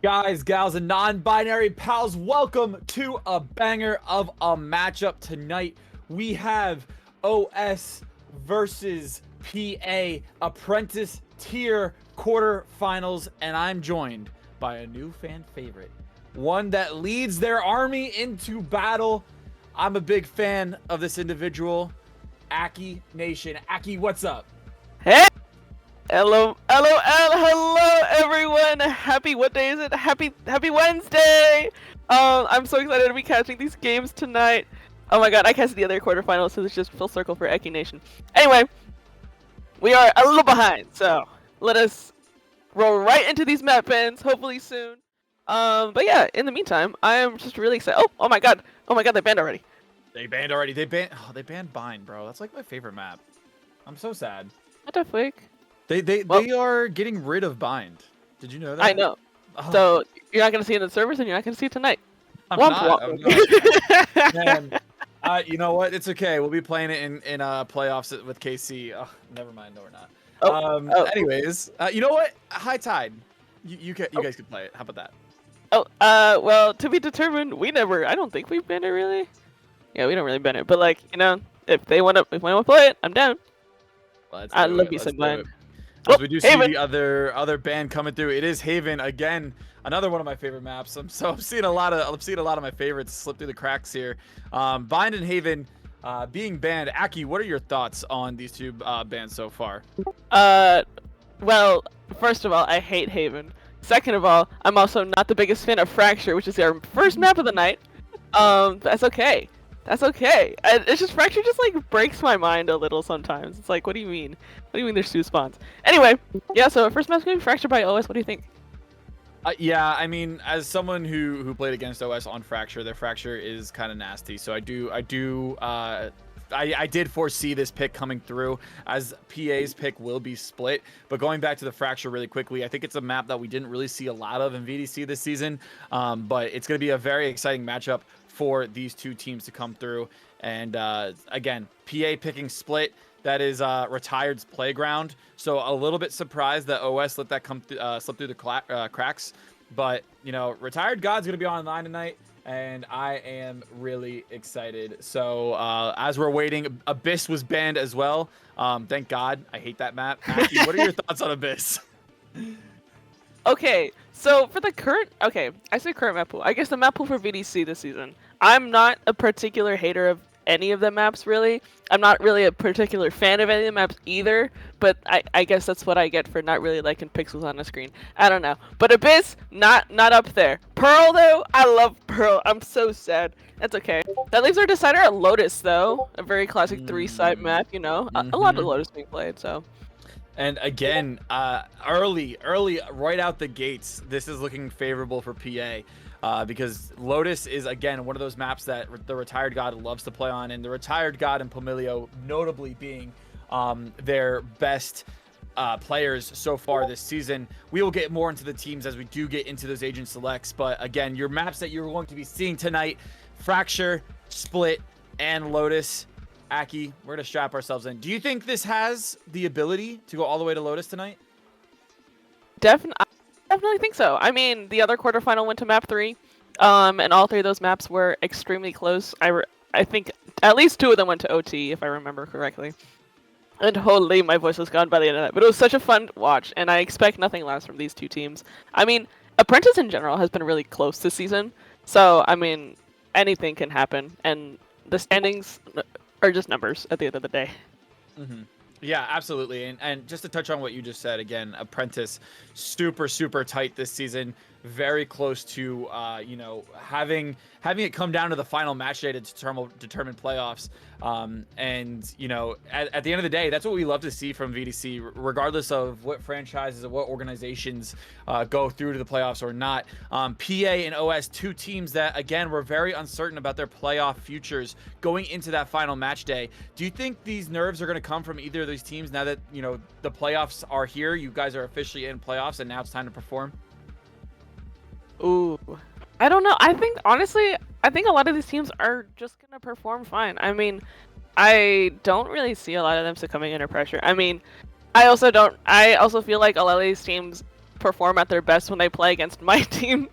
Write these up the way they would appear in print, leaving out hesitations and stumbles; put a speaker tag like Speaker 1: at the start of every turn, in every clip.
Speaker 1: Guys, gals, and non-binary pals, welcome to a banger of a matchup tonight. We have OS versus PA Apprentice tier quarterfinals, and I'm joined by a new fan favorite, one that leads their army into battle. I'm a big fan of this individual, Aki Nation. Aki, what's up?
Speaker 2: Hey! Hello, hello, everyone! Happy, what day is it? Happy Wednesday! I'm so excited to be catching these games tonight. Oh my god, I catch the other quarterfinals, so it's just full circle for Eki Nation. Anyway, we are a little behind, so let us roll right into these map bans, hopefully soon. But yeah, in the meantime, I am just really excited. Oh my god, they banned already.
Speaker 1: They banned already. They banned Bind, bro. That's like my favorite map. I'm so sad.
Speaker 2: What the freak?
Speaker 1: They are getting rid of Bind. Did you know that?
Speaker 2: I know.
Speaker 1: Oh,
Speaker 2: So you're not gonna see it in the servers, and you're not gonna see it tonight.
Speaker 1: I'm
Speaker 2: Womp
Speaker 1: not.
Speaker 2: womp.
Speaker 1: Man, you know what? It's okay. We'll be playing it in playoffs with KC. Oh, never mind. No, we're not. Anyways, you know what? High Tide. You guys can play it. How about that?
Speaker 2: Well, to be determined. I don't think we've banned it really. Yeah, we don't really ban it, but like, if they want to play it, I'm down. I love you some Bind.
Speaker 1: As we do see
Speaker 2: Haven.
Speaker 1: the other band coming through, it is Haven again. Another one of my favorite maps. I'm seeing a lot of my favorites slip through the cracks here. Bind and Haven being banned. Aki, what are your thoughts on these two bans so far?
Speaker 2: Well, first of all, I hate Haven. Second of all, I'm also not the biggest fan of Fracture, which is our first map of the night. That's okay. That's okay. It's just Fracture just like breaks my mind a little sometimes. It's like, what do you mean? What do you mean there's two spawns? Anyway, yeah. So first map's gonna be Fracture by OS. What do you think?
Speaker 1: Yeah, I mean, as someone who played against OS on Fracture, their Fracture is kind of nasty. So I did foresee this pick coming through, as PA's pick will be split. But going back to the Fracture really quickly, I think it's a map that we didn't really see a lot of in VDC this season. But it's going to be a very exciting matchup for these two teams to come through. And again, PA picking split. That is Retired's playground. So a little bit surprised that OS let that slip through the cracks. But, Retired God's going to be online tonight, and I am really excited. So as we're waiting, Abyss was banned as well. Thank God. I hate that map. Aki, what are your thoughts on Abyss?
Speaker 2: Okay, so for the current, I say current map pool. I guess the map pool for VDC this season. I'm not a particular hater of any of the maps, really. I'm not really a particular fan of any of the maps either, but I guess that's what I get for not really liking pixels on the screen. I don't know. But Abyss, not up there. Pearl, though, I love Pearl. I'm so sad. That's okay. That leaves our decider at Lotus, though. A very classic three-side map, A lot of Lotus being played, so...
Speaker 1: And again, early, right out the gates, this is looking favorable for PA. Because Lotus is, again, one of those maps that the Retired God loves to play on, and the Retired God and Pomilio notably being their best players so far this season. We will get more into the teams as we do get into those agent selects, but again, your maps that you're going to be seeing tonight, Fracture, Split, and Lotus. Aki, we're going to strap ourselves in. Do you think this has the ability to go all the way to Lotus tonight?
Speaker 2: Definitely think so. I mean, the other quarterfinal went to map 3, and all 3 of those maps were extremely close. I think at least 2 of them went to OT, if I remember correctly. And holy, my voice was gone by the end of that. But it was such a fun watch, and I expect nothing less from these two teams. I mean, Apprentice in general has been really close this season, so, I mean, anything can happen, and the standings are just numbers at the end of the day.
Speaker 1: Mm-hmm. Yeah, absolutely. And just to touch on what you just said, again, Apprentice, super tight this season. Very close to, having it come down to the final match day to determine playoffs. And, at the end of the day, that's what we love to see from VDC, regardless of what franchises or what organizations go through to the playoffs or not. PA and OS, two teams that, again, were very uncertain about their playoff futures going into that final match day. Do you think these nerves are going to come from either of these teams now that, the playoffs are here? You guys are officially in playoffs, and now it's time to perform?
Speaker 2: Ooh, I don't know. Honestly, I think a lot of these teams are just gonna perform fine. I mean, I don't really see a lot of them succumbing under pressure. I mean, I also feel like a lot of these teams perform at their best when they play against my team.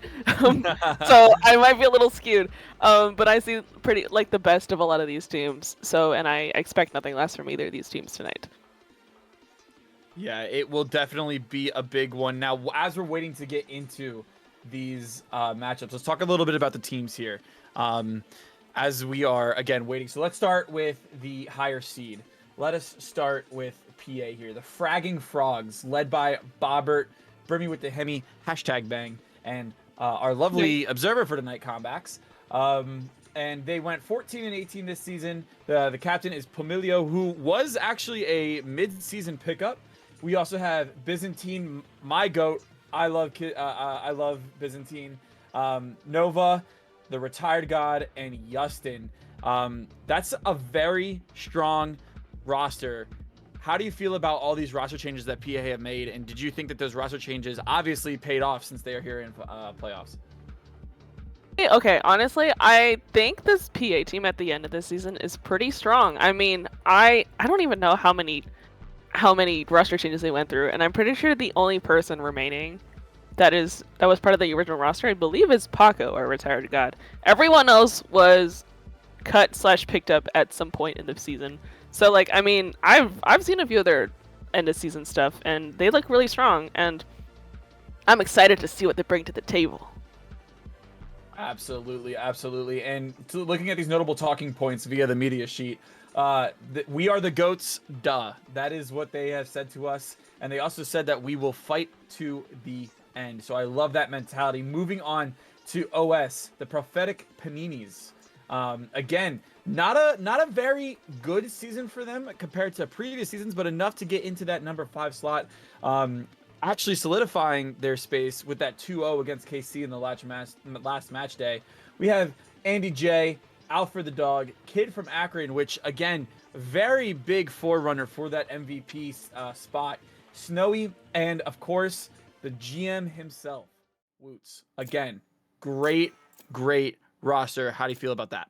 Speaker 2: So I might be a little skewed. But I see pretty like the best of a lot of these teams. So and I expect nothing less from either of these teams tonight.
Speaker 1: Yeah, it will definitely be a big one. Now, as we're waiting to get into these matchups, let's talk a little bit about the teams here. As we are, again, waiting. So let's start with the higher seed. Let us start with PA here. The Fragging Frogs, led by Bobbert, Brimmy with the Hemi, #bang, and our lovely observer for tonight, Comebacks. And they went 14-18 this season. The captain is Pomilio, who was actually a mid-season pickup. We also have Byzantine, my goat. I love Byzantine. Nova, the retired god, and Justin. That's a very strong roster. How do you feel about all these roster changes that PA have made? And did you think that those roster changes obviously paid off since they are here in playoffs?
Speaker 2: Okay, honestly, I think this PA team at the end of this season is pretty strong. I mean, I don't even know how many roster changes they went through, and I'm pretty sure the only person remaining that was part of the original roster, I believe, is Paco, our retired god. Everyone else was cut/picked up at some point in the season. So like, I mean, I've seen a few of their end of season stuff, and they look really strong, and I'm excited to see what they bring to the table.
Speaker 1: Absolutely, absolutely. And looking at these notable talking points via the media sheet, we are the GOATs, duh. That is what they have said to us. And they also said that we will fight to the end. So I love that mentality. Moving on to OS, the Prophetic Paninis. Again, not a very good season for them compared to previous seasons, but enough to get into that number 5 slot. Actually solidifying their space with that 2-0 against KC in the last match day. We have Andy J, Alfred the Dog, Kid from Akron, which again, very big forerunner for that MVP spot. Snowy, and of course, the GM himself, Woots. Again, great roster. How do you feel about that?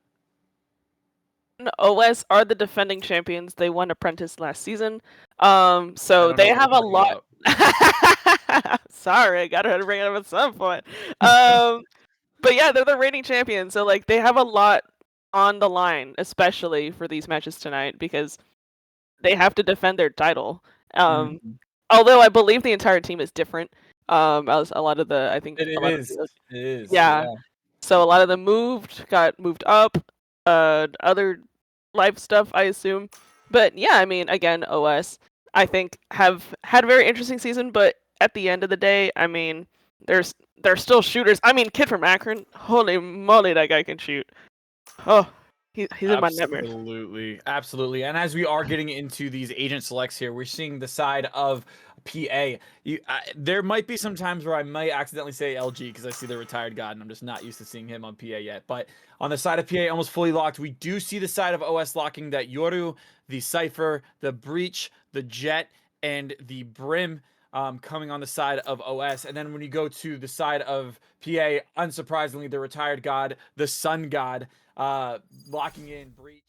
Speaker 2: OS are the defending champions. They won Apprentice last season. So they have a lot. Sorry, I gotta bring it up at some point. But yeah, they're the reigning champions, so like they have a lot on the line, especially for these matches tonight, because they have to defend their title. Although I believe the entire team is different. As a lot of the, I think
Speaker 1: it is.
Speaker 2: Yeah. So a lot of them got moved up. Other live stuff, I assume. But yeah, I mean, again, OS, I think have had a very interesting season, but at the end of the day, I mean, they're still shooters. I mean, Kid from Akron, holy moly, that guy can shoot. Oh, he's in my nightmares.
Speaker 1: Absolutely. And as we are getting into these agent selects here, we're seeing the side of PA. There might be some times where I might accidentally say LG because I see the retired god and I'm just not used to seeing him on PA yet. But on the side of PA, almost fully locked. We do see the side of OS locking that Yoru, the Cypher, the Breach, the Jet, and the Brim coming on the side of OS. And then when you go to the side of PA, unsurprisingly, the retired god, the Sun God, locking in Breach,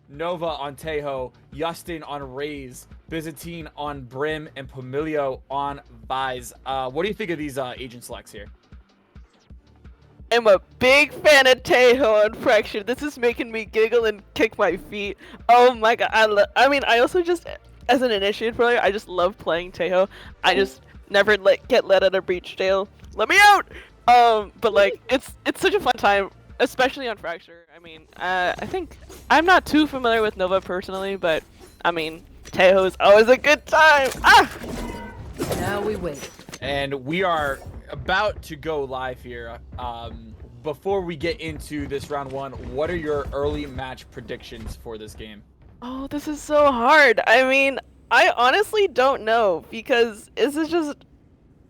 Speaker 1: Nova on Tejo, Justin on Raze, Byzantine on Brim, and Pomilio on Vise. What do you think of these agent selects here?
Speaker 2: I'm a big fan of Tejo and Fracture. This is making me giggle and kick my feet. Oh my god, I mean, I also just, as an initiate player, I just love playing Tejo. I just never get let out of Breach jail. Let me out! But like, it's such a fun time, especially on Fracture. I mean, I think I'm not too familiar with Nova personally, but I mean, Tejo is always a good time. Ah!
Speaker 3: Now we wait.
Speaker 1: And we are about to go live here. Before we get into this round 1, what are your early match predictions for this game?
Speaker 2: Oh, this is so hard. I mean, I honestly don't know because this is just,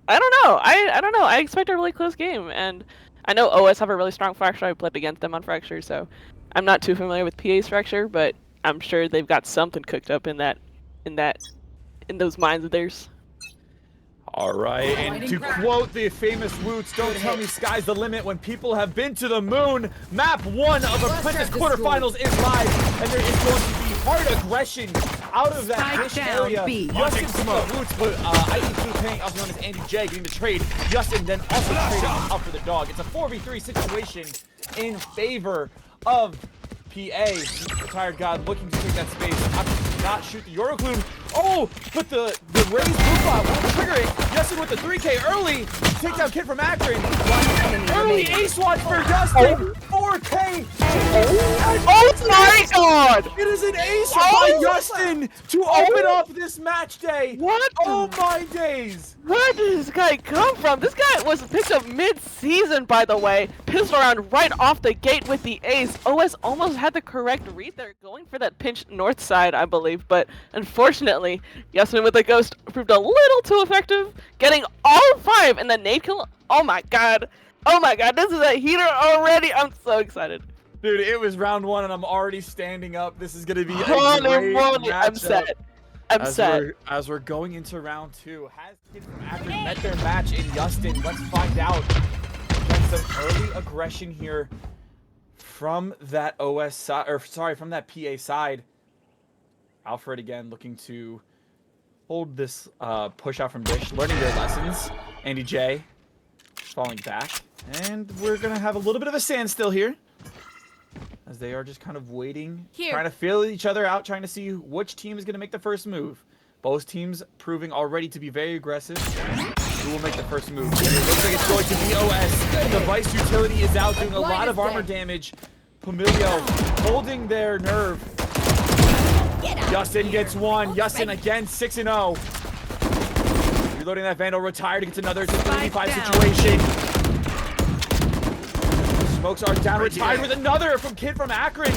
Speaker 2: I don't know. I don't know. I expect a really close game, and I know OS have a really strong Fracture. I played against them on Fracture, so I'm not too familiar with PA's Fracture, but I'm sure they've got something cooked up in those minds of theirs.
Speaker 1: All right, and to quote the famous Woots, don't tell me sky's the limit when people have been to the moon. Map 1 of Apprentice quarterfinals is live, and there is going to be hard aggression out of that
Speaker 3: Spike
Speaker 1: dish
Speaker 3: down,
Speaker 1: area.
Speaker 3: B.
Speaker 1: Justin from the roots, but Icy Blue Pang, also known as Andy J, getting the trade. Justin then also trading out for the dog. It's a 4v3 situation in favor of PA. Retired God looking to take that space. After to not shoot the Euroclume. Oh, but the raised blue bot will trigger it. Justin with the 3K early. Takedown Kid from Akron. Early ace watch for Justin. 4K.
Speaker 2: Oh my god!
Speaker 1: It is an ace by Justin to open up this match day.
Speaker 2: What?
Speaker 1: Oh my days.
Speaker 2: Where did this guy come from? This guy was picked up mid-season, by the way. Pistol round right off the gate with the ace. OS almost had the correct read there, going for that pinch north side, I believe. But unfortunately, Yasmin with the ghost proved a little too effective, getting all 5 and the nade kill. Oh my god. Oh my god, this is a heater already. I'm so excited.
Speaker 1: Dude, it was round 1 and I'm already standing up. This is going to be a
Speaker 2: Holy
Speaker 1: great
Speaker 2: moly, I'm
Speaker 1: matchup.
Speaker 2: set. I'm set.
Speaker 1: As we're going into round 2, has Kid from Akron met their match in Justin? Let's find out. Again, some early aggression here from that OS side, or sorry, from that PA side. Alfred again looking to hold this push out from Dish, learning their lessons. Andy J falling back, and we're gonna have a little bit of a standstill here, as they are just kind of waiting, trying to feel each other out, trying to see which team is going to make the first move. Both teams proving already to be very aggressive. Who will make the first move? And it looks like it's going to be OS. The Vice utility is out, doing a lot of armor damage. Pamilio holding their nerve. Justin gets one. Justin again 6-0. Reloading that Vandal, retired, gets another. It's a 3v5 situation. Smokes are down, retired with another from Kid from Akron.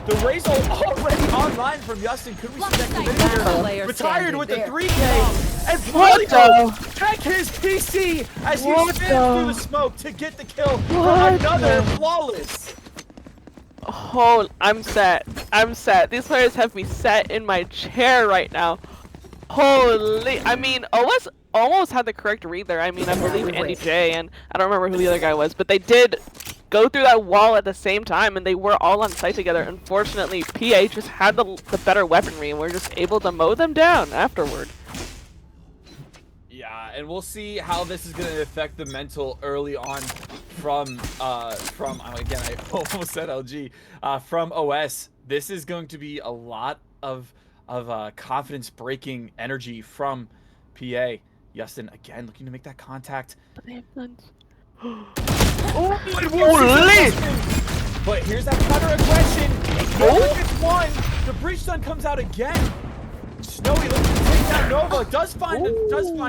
Speaker 1: The Razor already online from Justin. Could we see that commit here? Retired with the 3K. And Pamilio check his PC as he spins through the smoke to get the kill for another flawless.
Speaker 2: Oh, I'm set. I'm set. These players have me set in my chair right now. Holy, I mean, OS almost had the correct read there. I mean, I believe Andy J, and I don't remember who the other guy was, but they did go through that wall at the same time, and they were all on site together. Unfortunately, PA just had the better weaponry, and we're just able to mow them down afterward.
Speaker 1: Yeah, and we'll see how this is going to affect the mental early on from again, I almost said LG, from OS. This is going to be a lot of confidence breaking energy from PA. Justin again looking to make that contact.
Speaker 2: But they have guns.
Speaker 1: But here's that counter aggression. Nova gets one. The breach stun comes out again. Snowy looking to take down Nova. Does find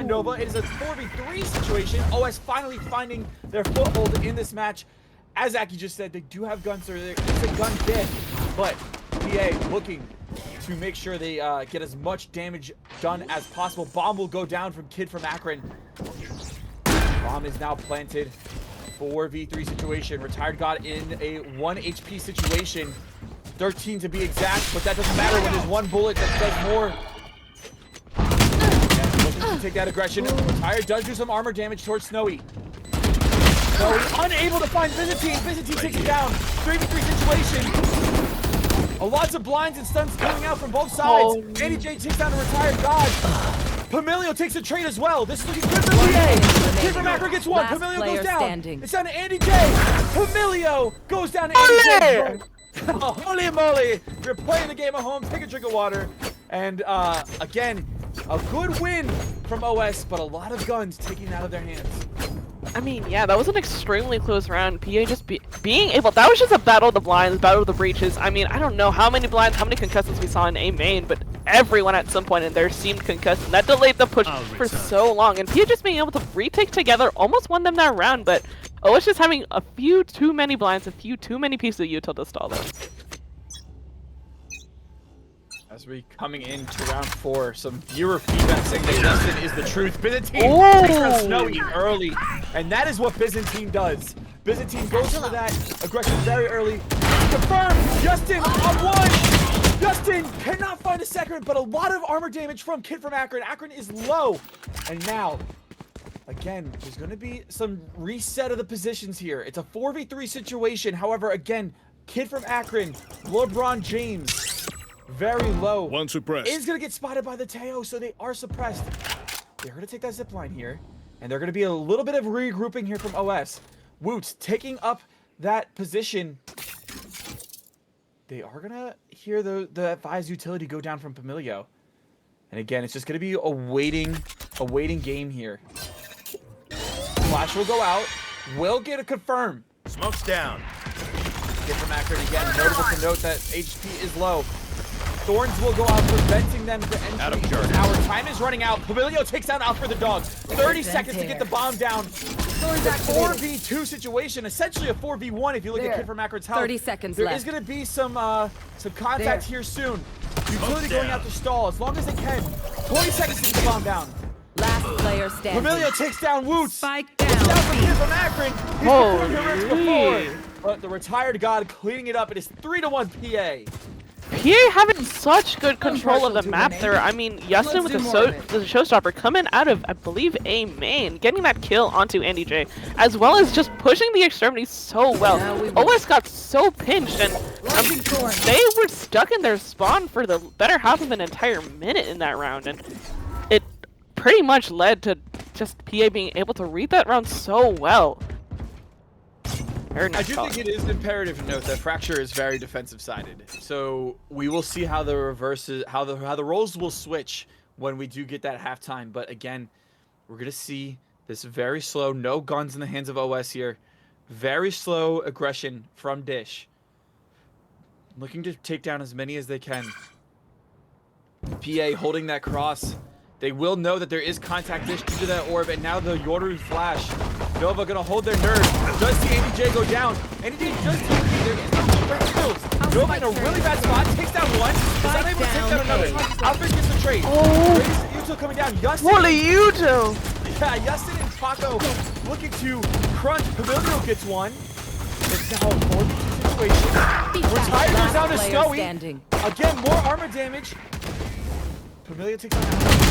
Speaker 1: Nova. It is a 4v3 situation. OS finally finding their foothold in this match. As Aki just said, they do have guns, or it's a gun dead, but PA looking to make sure they get as much damage done as possible. Bomb will go down from Kid from Akron. Bomb is now planted. 4v3 situation. Retired God in a 1 HP situation. 13 to be exact, but that doesn't matter when there's one bullet that does more. And looking to take that aggression. Retired does do some armor damage towards Snowy. Snowy unable to find Byzantine. Byzantine takes it down. 3v3 situation. Lots of blinds and stuns coming out from both sides. Andy J takes down a Retired God. Pamilio takes a trade as well. This is looking good for PA. Kid from Akron gets one. Pamilio goes down. It's down to Andy J. Pamilio goes down to Andy J. Holy moly! You're playing the game at home. Take a drink of water. And again, a good win from OS, but a lot of guns taken out of their hands.
Speaker 2: I mean, yeah, that was an extremely close round. PA just being able, that was just a battle of the blinds, battle of the breaches. I mean, I don't know how many blinds, how many concussions we saw in A main, but everyone at some point in there seemed concussed, and that delayed the push for so long. And PA just being able to retake together almost won them that round, but OS just having a few too many blinds, a few too many pieces of util to stall them.
Speaker 1: As we coming into round 4, some viewer feedback saying that Justin is the truth. Byzantine takes down Snowy early, and that is what Byzantine does. Byzantine goes for that aggression very early. Confirmed! Justin on one! Justin cannot find a second, but a lot of armor damage from Kid from Akron. Akron is low. And now, again, there's going to be some reset of the positions here. It's a 4v3 situation. However, again, Kid from Akron, LeBron James, very low.
Speaker 4: One suppressed.
Speaker 1: Is going to get spotted by the Teo, so they are suppressed. They're going to take that zip line here, and they're going to be a little bit of regrouping here from OS. Woots taking up that position. They are going to hear the advised utility go down from Pamilio. And again, it's just going to be a waiting game here. Flash will go out. Will get a confirm.
Speaker 4: Smoke's down.
Speaker 1: Get from Akron again. Notable to note that HP is low. Thorns will go out, preventing them to entry.
Speaker 4: Out of charge.
Speaker 1: Our time is running out. Pamilio takes down Alfred the dog. 30 seconds to get the bomb down. It's a 4v2 situation, essentially a 4v1 if you look at Kid from Akron's health.
Speaker 3: 30 seconds
Speaker 1: There
Speaker 3: left.
Speaker 1: is going to be some contact here soon. Utility going out to stall as long as they can. 20 seconds to get the bomb down.
Speaker 3: Last player standing.
Speaker 1: Pamilio takes down Woots.
Speaker 3: Spike
Speaker 1: Down
Speaker 3: down.
Speaker 1: for Kid from Akron. He's performed her risk before. But the retired god cleaning it up. It is 3-1 PA.
Speaker 2: PA having such good control of the map there. I mean, Justin with the showstopper coming out of, I believe, A main, getting that kill onto Andy J, as well as just pushing the extremities so well. OS got so pinched, and they were stuck in their spawn for the better half of an entire minute in that round, and it pretty much led to just PA being able to read that round so well.
Speaker 1: I do think it is imperative to note that Fracture is very defensive-sided, so we will see how the reverses, how the roles will switch when we do get that halftime. But again, we're gonna see this very slow, no guns in the hands of OS here, very slow aggression from Dish, looking to take down as many as they can. PA holding that cross. They will know that there is contact Dish due to that orb, and now the Yoru flash. Nova gonna hold their nerve. Does see Andy J go down. Andy J just there is no great kills. Nova in a really bad spot. Takes down one. Is not able to take down another. Alfred gets the trade.
Speaker 2: Oh.
Speaker 1: Yuto coming down. Justin.
Speaker 2: What are you do?
Speaker 1: Yeah, Justin and Paco looking to crunch. Pavilion gets one. It's now a 4v2 situation. Retired goes down to Snowy. Again, more armor damage. Pavilion takes down.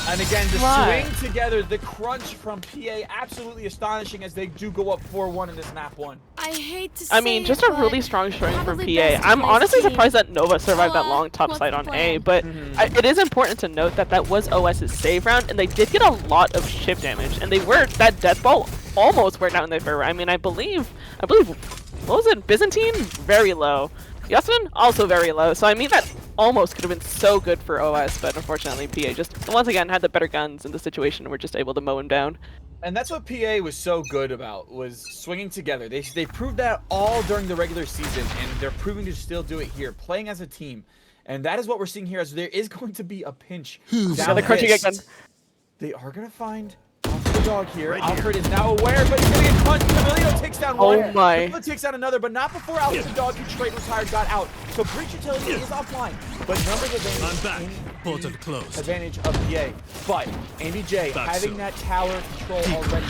Speaker 1: And again, the swing together, the crunch from PA, absolutely astonishing as they do go up 4-1 in this map one.
Speaker 5: I hate to say
Speaker 2: I mean, just a really strong showing from PA. I'm honestly surprised that Nova survived that long top side on A, but it is important to note that that was OS's save round, and they did get a lot of chip damage, and they were, that death ball almost worked out in their favor. I mean, I believe, what was it, Byzantine? Very low. Justin, also very low, so I mean that almost could have been so good for OS, but unfortunately PA just, once again, had the better guns in the situation and were just able to mow him down.
Speaker 1: And that's what PA was so good about, was swinging together. They proved that all during the regular season, and they're proving to still do it here, playing as a team. And that is what we're seeing here, as there is going to be a pinch.
Speaker 2: Another crunching again.
Speaker 1: They are going to find the dog here. Alfred is now aware, but he's going to get crunched. Pavilion takes down one.
Speaker 2: Oh my.
Speaker 1: Pavilion takes down another, but not before Alfred the dog, who straight retired, got out. So Breach Utility is offline, but numbers advantage of PA. But Andy J having that tower control already.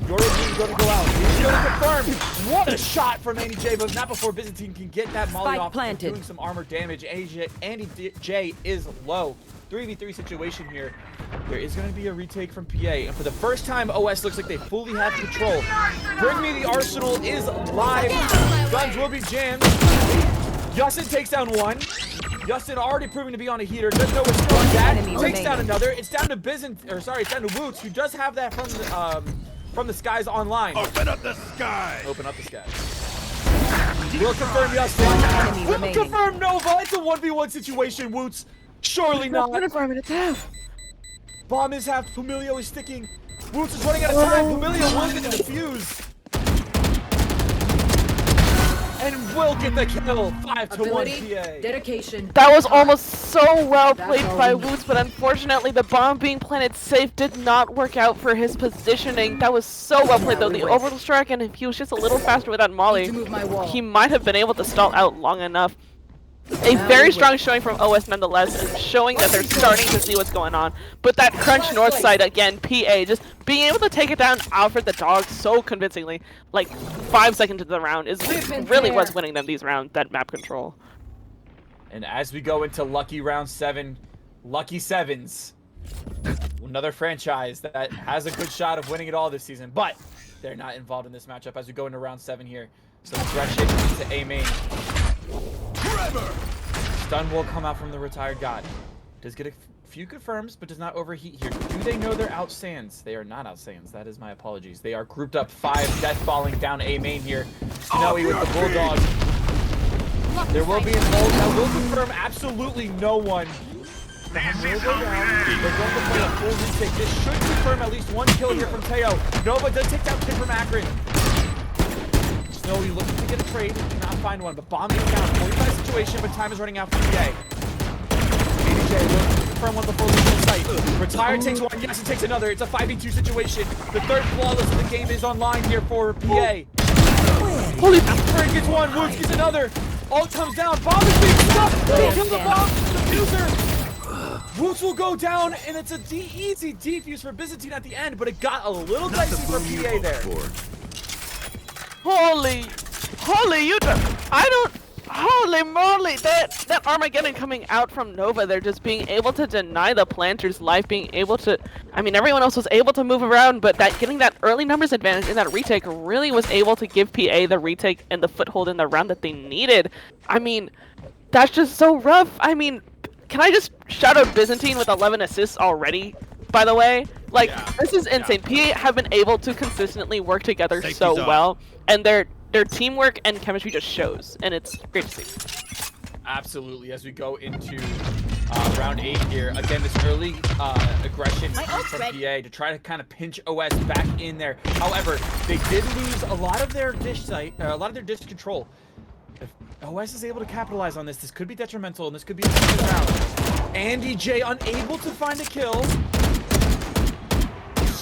Speaker 1: Yoru is going to go out. He's going to confirm. What a shot from Andy J, but not before Byzantine can get that molly off, doing some armor damage. Andy J is low. 3v3 situation here. There is going to be a retake from PA, and for the first time, OS looks like they fully have control. Bring Me the Arsenal is live. Guns will be jammed. Justin takes down one. Justin already proving to be on a heater. Doesn't know what's going on. Takes down another. It's down to it's down to Woots, who does have that from the skies online.
Speaker 4: Open up the sky.
Speaker 1: Open up the skies. We'll confirm Justin. We'll confirm Nova. It's a 1v1 situation, Woots. Surely not. Bomb is half. Pamilio is sticking. Woots is running out of time. Pamilio will get the defuse. And will get the kill. 5-1 PA.
Speaker 3: Dedication.
Speaker 2: That was almost so well played by Woots, but unfortunately the bomb being planted safe did not work out for his positioning. That was so well played though. The orbital strike, and if he was just a little faster with that molly, he might have been able to stall out long enough. A very strong showing from OS nonetheless, and showing that they're starting to see what's going on. But that crunch north side again, PA just being able to take it down Alfred the dog so convincingly, like 5 seconds into the round, is really what's winning them these rounds, that map control.
Speaker 1: And as we go into lucky round 7, lucky sevens, another franchise that has a good shot of winning it all this season, but they're not involved in this matchup as we go into round 7 here. So aggression into A main. stun will come out from the retired god. Does get a few confirms, but does not overheat here. Do they know they're out sands? They are not out sands. That is my apologies. They are grouped up 5, death falling down A main here. Snowy with the bulldog. There will be an ult that will confirm absolutely no one. Bomb will go down. They're going to play a full retake. This should confirm at least 1 kill here from Teo. Nova does take down Kid from Akron. Snowy looking to get a trade, cannot find one, but bomb is down. 45 situation, but time is running out for PA. AJ will confirm one before leaving the site. Retired takes one, yes, it takes another. It's a 5v2 situation. The third flawless of the game is online here for PA. Holy Akron gets one, Woods gets another. Ult comes down, bomb is being stuck. They kill the bomb, diffuser. Woods will go down, and it's a easy defuse for Byzantine at the end, but it got a little dicey for PA there.
Speaker 2: Holy, holy moly, that Armageddon coming out from Nova, they're just being able to deny the planters life, being able to, I mean, everyone else was able to move around, but getting that early numbers advantage in that retake really was able to give PA the retake and the foothold in the round that they needed. I mean, that's just so rough. I mean, can I just shout out Byzantine with 11 assists already, by the way? Like, this is insane. PA have been able to consistently work together so well, and their teamwork and chemistry just shows, and it's great to see.
Speaker 1: Absolutely, as we go into round 8 here. Again, this early aggression from PA to try to kind of pinch OS back in there. However, they did lose a lot of their dish control. If OS is able to capitalize on this, this could be detrimental, and this could be a round. Andy J unable to find a kill.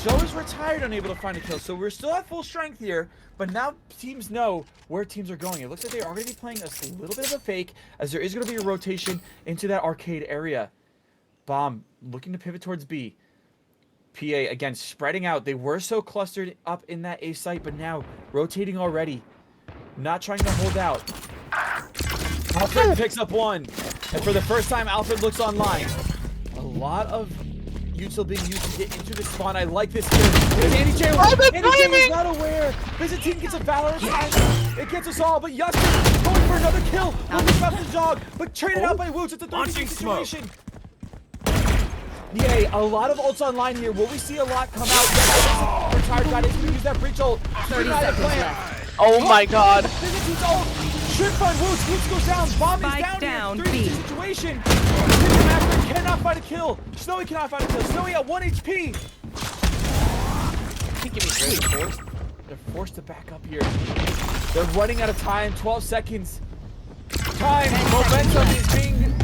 Speaker 1: So is Retired unable to find a kill. So we're still at full strength here, but now teams know where teams are going. It looks like they are going to be playing a little bit of a fake, as there is going to be a rotation into that arcade area. Bomb looking to pivot towards B. PA again spreading out. They were so clustered up in that A site, but now rotating already. Not trying to hold out. Alfred picks up one, and for the first time, Alfred looks online. A lot of util being used to get into the spawn. I like this kill. Andy J is not aware. Byzantine gets a Valorant and it gets us all, but Justin going for another kill. Looking up the dog, but traded out by Woods. It's a 30 situation. Yay, a lot of ults online here. Will we see a lot come out? Yes, Retired guy is going to use that breach ult.
Speaker 3: 30 seconds left.
Speaker 2: Oh my god.
Speaker 1: Byzantine's ult. Should find Woods. Woods goes down. Bomb is down here. 3 situation. Master cannot find a kill. Snowy cannot find a kill. Snowy at 1 HP. They're forced to back up here. They're running out of time. 12 seconds. Momentum is being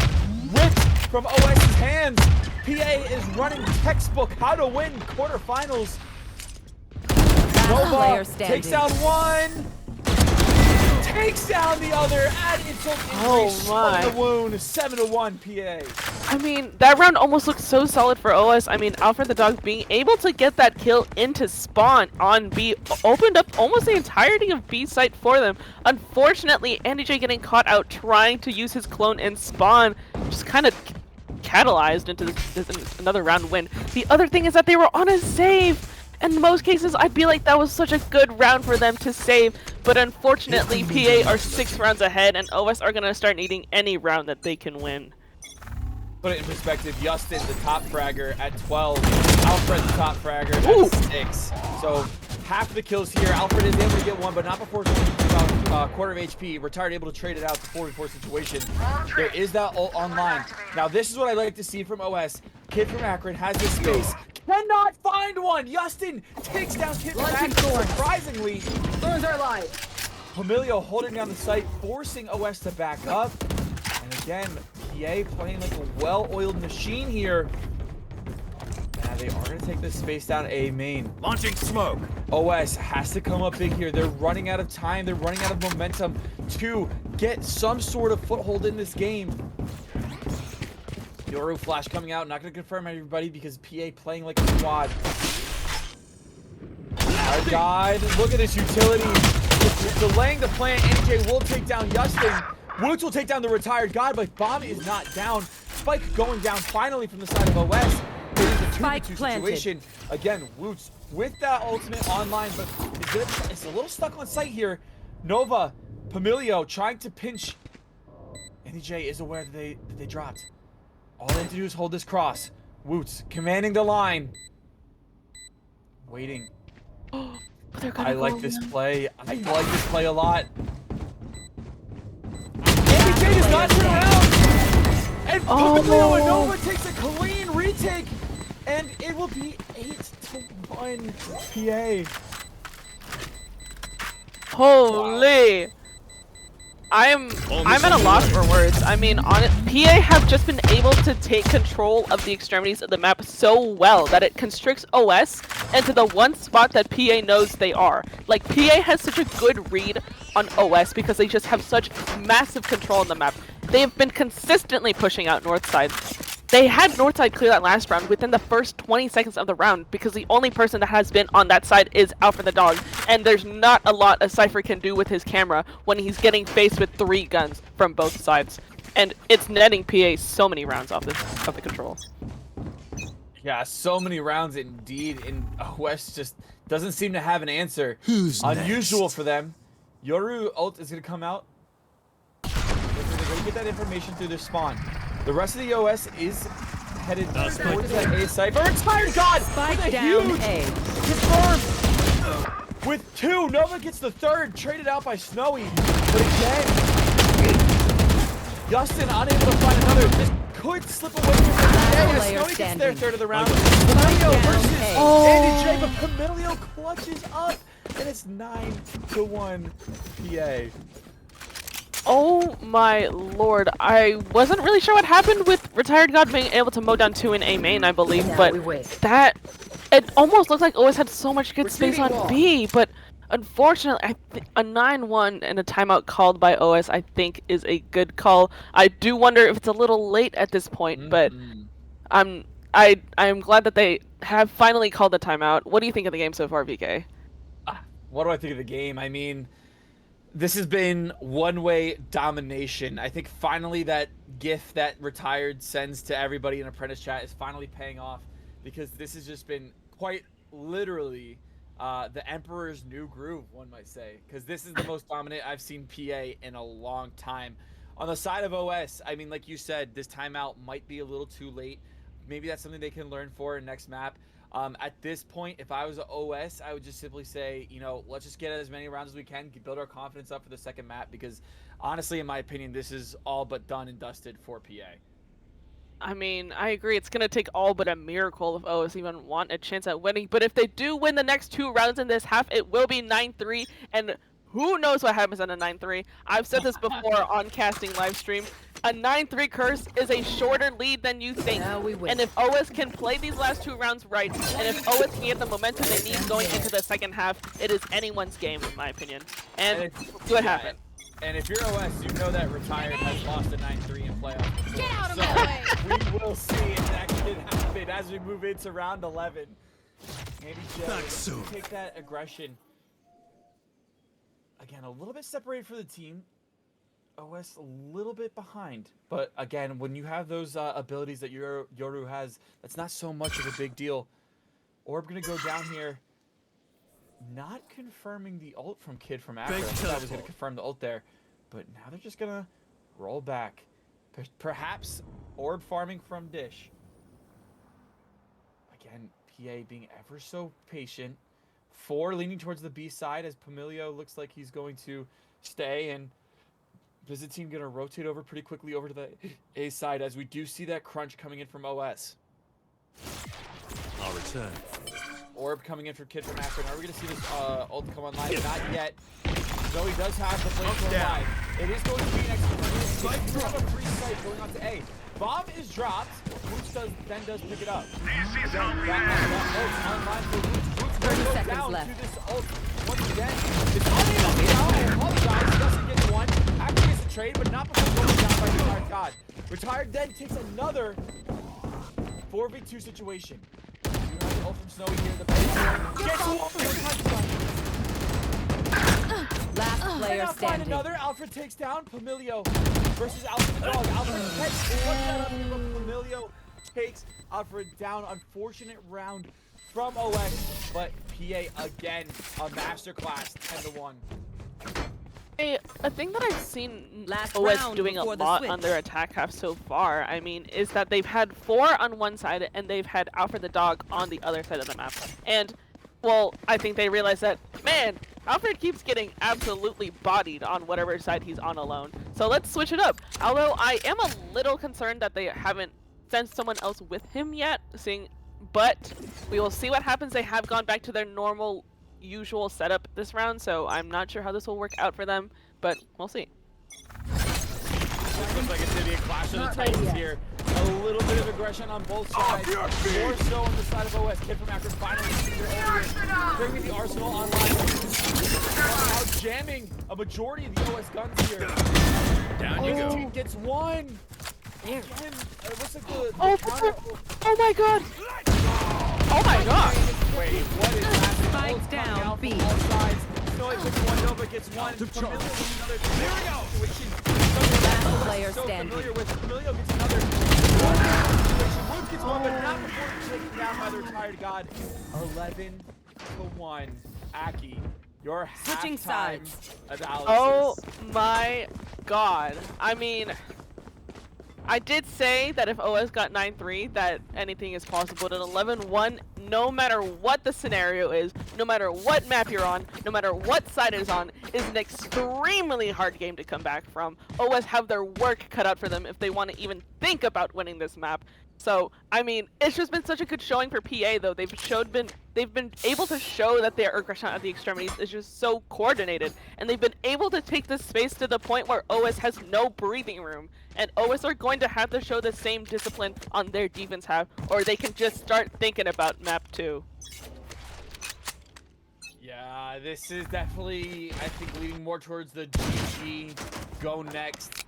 Speaker 1: ripped from OS's hands. PA is running textbook how to win quarterfinals. Nova takes down one. Takes down the other, and it took the wound. 7-1 PA.
Speaker 2: I mean, that round almost looked so solid for OS. I mean, Alfred the Dog being able to get that kill into spawn on B opened up almost the entirety of B site for them. Unfortunately, Andy J getting caught out trying to use his clone in spawn just kind of catalyzed into this another round win. The other thing is that they were on a save. In most cases, I feel like that was such a good round for them to save, but unfortunately, PA are 6 rounds ahead, and OS are going to start needing any round that they can win.
Speaker 1: Put it in perspective, Justin, the top fragger at 12, Alfred, the top fragger at 6. So, half the kills here. Alfred is able to get one, but not before about quarter of HP. Retired able to trade it out to 4v4 situation. There is that ult online. Now, this is what I like to see from OS. Kid from Akron has this space. Cannot find one. Justin takes down Kid from Akron. Surprisingly,
Speaker 3: Those are live.
Speaker 1: Pamilio holding down the site, forcing OS to back up. And again, PA playing like a well-oiled machine here. Now they are going to take this space down A main.
Speaker 4: Launching smoke.
Speaker 1: OS has to come up big here. They're running out of time. They're running out of momentum to get some sort of foothold in this game. Yoru flash coming out. Not going to confirm everybody because PA playing like a squad. Our guide. Look at this utility. Delaying the plan. NJ will take down Justin. Woods will take down the retired god, but Bomb is not down. Spike going down finally from the side of OS. It is a 2v2 situation. Again, Woods with that ultimate online, but it's a little stuck on site here. Nova, Pamilio trying to pinch NJ is aware that they dropped. All they have to do is hold this cross. Woots commanding the line. Waiting.
Speaker 2: But they're gonna
Speaker 1: I
Speaker 2: go
Speaker 1: like this
Speaker 2: now.
Speaker 1: play. I like this play a lot. NJ does not turn around. And Papilio and Nova takes a clean retake. And it will be 8-1 PA.
Speaker 2: Holy! I'm at a loss for words. I mean, PA have just been able to take control of the extremities of the map so well that it constricts OS into the one spot that PA knows they are. Like, PA has such a good read on OS because they just have such massive control on the map. They have been consistently pushing out Northside. They had Northside clear that last round within the first 20 seconds of the round because the only person that has been on that side is Alfred the Dog, and there's not a lot a Cypher can do with his camera when he's getting faced with 3 guns from both sides. And it's netting PA so many rounds off the control.
Speaker 1: Yeah, so many rounds indeed, and OS just doesn't seem to have an answer.
Speaker 4: Who's
Speaker 1: unusual
Speaker 4: next?
Speaker 1: for them. Yoru ult is going to come out. They're going to get that information through their spawn. The rest of the OS is headed towards that A site. But Retired God!
Speaker 3: Spike
Speaker 1: With a
Speaker 3: down
Speaker 1: huge
Speaker 3: A.
Speaker 1: confirm! With 2, Nova gets the 3rd, traded out by Snowy. But again, Justin unable to find another. This could slip away from him.
Speaker 3: player
Speaker 1: Snowy gets their
Speaker 3: standing.
Speaker 1: 3rd of the round. Pamilio
Speaker 3: down
Speaker 1: versus
Speaker 3: A.
Speaker 1: Andy J, but Pamilio clutches up. And it's 9-1 PA.
Speaker 2: Oh my lord, I wasn't really sure what happened with Retired God being able to mow down 2 in A main, I believe,
Speaker 3: Now
Speaker 2: but
Speaker 3: we wait.
Speaker 2: that, it almost looked like OS had so much good space
Speaker 1: Retreating
Speaker 2: on
Speaker 1: wall.
Speaker 2: B, but unfortunately, a 9-1 and a timeout called by OS, I think, is a good call. I do wonder if it's a little late at this point, but I'm glad that they have finally called the timeout. What do you think of the game so far, VK?
Speaker 1: What do I think of the game? I mean, this has been one-way domination. I think finally that GIF that Retired sends to everybody in Apprentice chat is finally paying off, because this has just been quite literally the Emperor's new groove, one might say, because this is the most dominant I've seen PA in a long time. On the side of OS, I mean, like you said, this timeout might be a little too late. Maybe that's something they can learn for in next map. At this point, if I was an OS, I would just simply say, you know, let's just get as many rounds as we can, build our confidence up for the second map, because honestly, in my opinion, this is all but done and dusted for PA.
Speaker 2: I mean, I agree. It's going to take all but a miracle if OS even want a chance at winning. But if they do win the next 2 rounds in this half, it will be 9-3. And who knows what happens on a 9-3. I've said this before on casting live stream. A 9-3 curse is a shorter lead than you think.
Speaker 3: Now we win.
Speaker 2: And if OS can play these last 2 rounds right, and if OS can get the momentum they need going into the second half, it is anyone's game, in my opinion. And see what happens.
Speaker 1: And if you're OS, you know that Retired has lost a 9-3 in playoffs before.
Speaker 3: Get out of
Speaker 1: So
Speaker 3: my way!
Speaker 1: we will see if that can happen as we move into round 11. Maybe Jay take that aggression. Again, a little bit separated for the team. OS a little bit behind. But again, when you have those abilities that Yoru has, that's not so much of a big deal. Orb gonna go down here. Not confirming the ult from Kid from Afro. I thought I was going to confirm the ult there. But now they're just going to roll back. Perhaps Orb farming from Dish. Again, PA being ever so patient. 4 leaning towards the B side as Pamilio looks like he's going to stay. And Visit Team going to rotate over pretty quickly over to the A side as we do see that crunch coming in from OS.
Speaker 4: I'll return.
Speaker 1: Orb coming in for Kid from Afro. Are we going to see this ult come online? Not yet. Though he does have the flamethrower live. It is going to be an extra have a free sight going on to A. Bomb is dropped. Woots then does pick it up. Again, that ult's online for Woots. Woots
Speaker 3: 30
Speaker 1: goes
Speaker 3: seconds
Speaker 1: down
Speaker 3: left.
Speaker 1: to this ult. Once again, it's unable to get out. I apologize. He doesn't get one. Actually gets a trade, but not before going down by Retired God. Retired then takes another 4v2 situation. Ult from Snowy here. The
Speaker 3: Last player
Speaker 1: find
Speaker 3: standing.
Speaker 1: another. Alfred takes down Pamilio versus Alfred the Dog. Alfred takes one shot up here, but Pamilio takes Alfred down. Unfortunate round from OS, but PA again a masterclass 10-1.
Speaker 2: A thing that I've seen
Speaker 3: Last
Speaker 2: OS
Speaker 3: round
Speaker 2: doing a
Speaker 3: before the
Speaker 2: lot
Speaker 3: switch.
Speaker 2: on their attack half so far, I mean, is that they've had 4 on one side and they've had Alfred the dog on the other side of the map. And, well, I think they realized that, man, Alfred keeps getting absolutely bodied on whatever side he's on alone. So let's switch it up. Although I am a little concerned that they haven't sent someone else with him yet, but we will see what happens. They have gone back to their normal usual setup this round, so I'm not sure how this will work out for them, but we'll see.
Speaker 1: Looks like it's gonna be a clash of the
Speaker 3: Not ready
Speaker 1: titans
Speaker 3: yet.
Speaker 1: here. A little bit of aggression on both sides. More so on the side of OS. Kid from Akron finally sees their area. Bringing the arsenal online. Now jamming a majority of the OS guns here.
Speaker 4: Down you go.
Speaker 1: Team gets one. Again, it looks like the
Speaker 2: Oh,
Speaker 1: counter.
Speaker 2: oh my god! Oh my god!
Speaker 1: Wait, what is happening?
Speaker 3: Spike
Speaker 1: Bullets coming
Speaker 3: down,
Speaker 1: out
Speaker 3: B.
Speaker 1: from all sides. Snowy gets one, Nova gets one. Familiar with another. There we go. Situation.
Speaker 3: Last player
Speaker 1: So
Speaker 3: standing.
Speaker 1: familiar with. Familiar gets another. Situation. Woods gets one, but not before he's taken down by the retired god. 11-1. Aki, your
Speaker 3: Switching
Speaker 1: halftime
Speaker 3: sides.
Speaker 1: analysis.
Speaker 2: Oh my god. I mean, I did say that if OS got 9-3 that anything is possible, but at 11-1, no matter what the scenario is, no matter what map you're on, no matter what side it is on, is an extremely hard game to come back from. OS have their work cut out for them if they want to even think about winning this map. So, I mean, it's just been such a good showing for PA though. They've been able to show that their aggression at the extremities is just so coordinated, and they've been able to take this space to the point where OS has no breathing room, and OS are going to have to show the same discipline on their defense half, or they can just start thinking about map 2.
Speaker 1: Yeah, this is definitely, I think, leaning more towards the GG go next,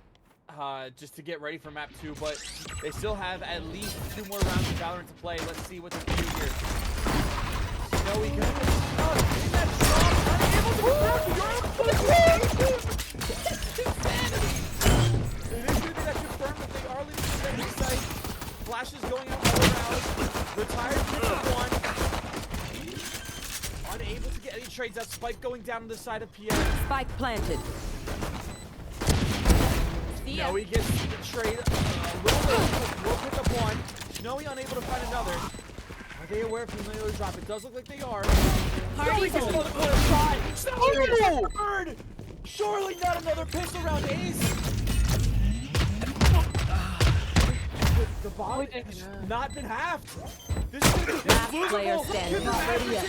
Speaker 1: just to get ready for map 2. But they still have at least 2 more rounds of Valorant to play. Let's see what they can do here. Snowy gonna get stuck in that drop, unable to grab the arm. It is going to be that confirmed that they are leading the enemy site. Flashes going out all around. Retired gets a 1. Unable to get any trades out. Spike going down to the side of PA.
Speaker 3: Spike planted.
Speaker 1: Snowy gets the trade a little bit. Will pick up one. Snowy unable to find another. Are they aware of familiar drop? It does look like they are. Snowy gets another corner try. Snowy gets the third. Surely not another pistol round, Ace. The bomb has not been halved. This is going to be
Speaker 3: Last player
Speaker 1: losable.
Speaker 3: standing. Not ready yet.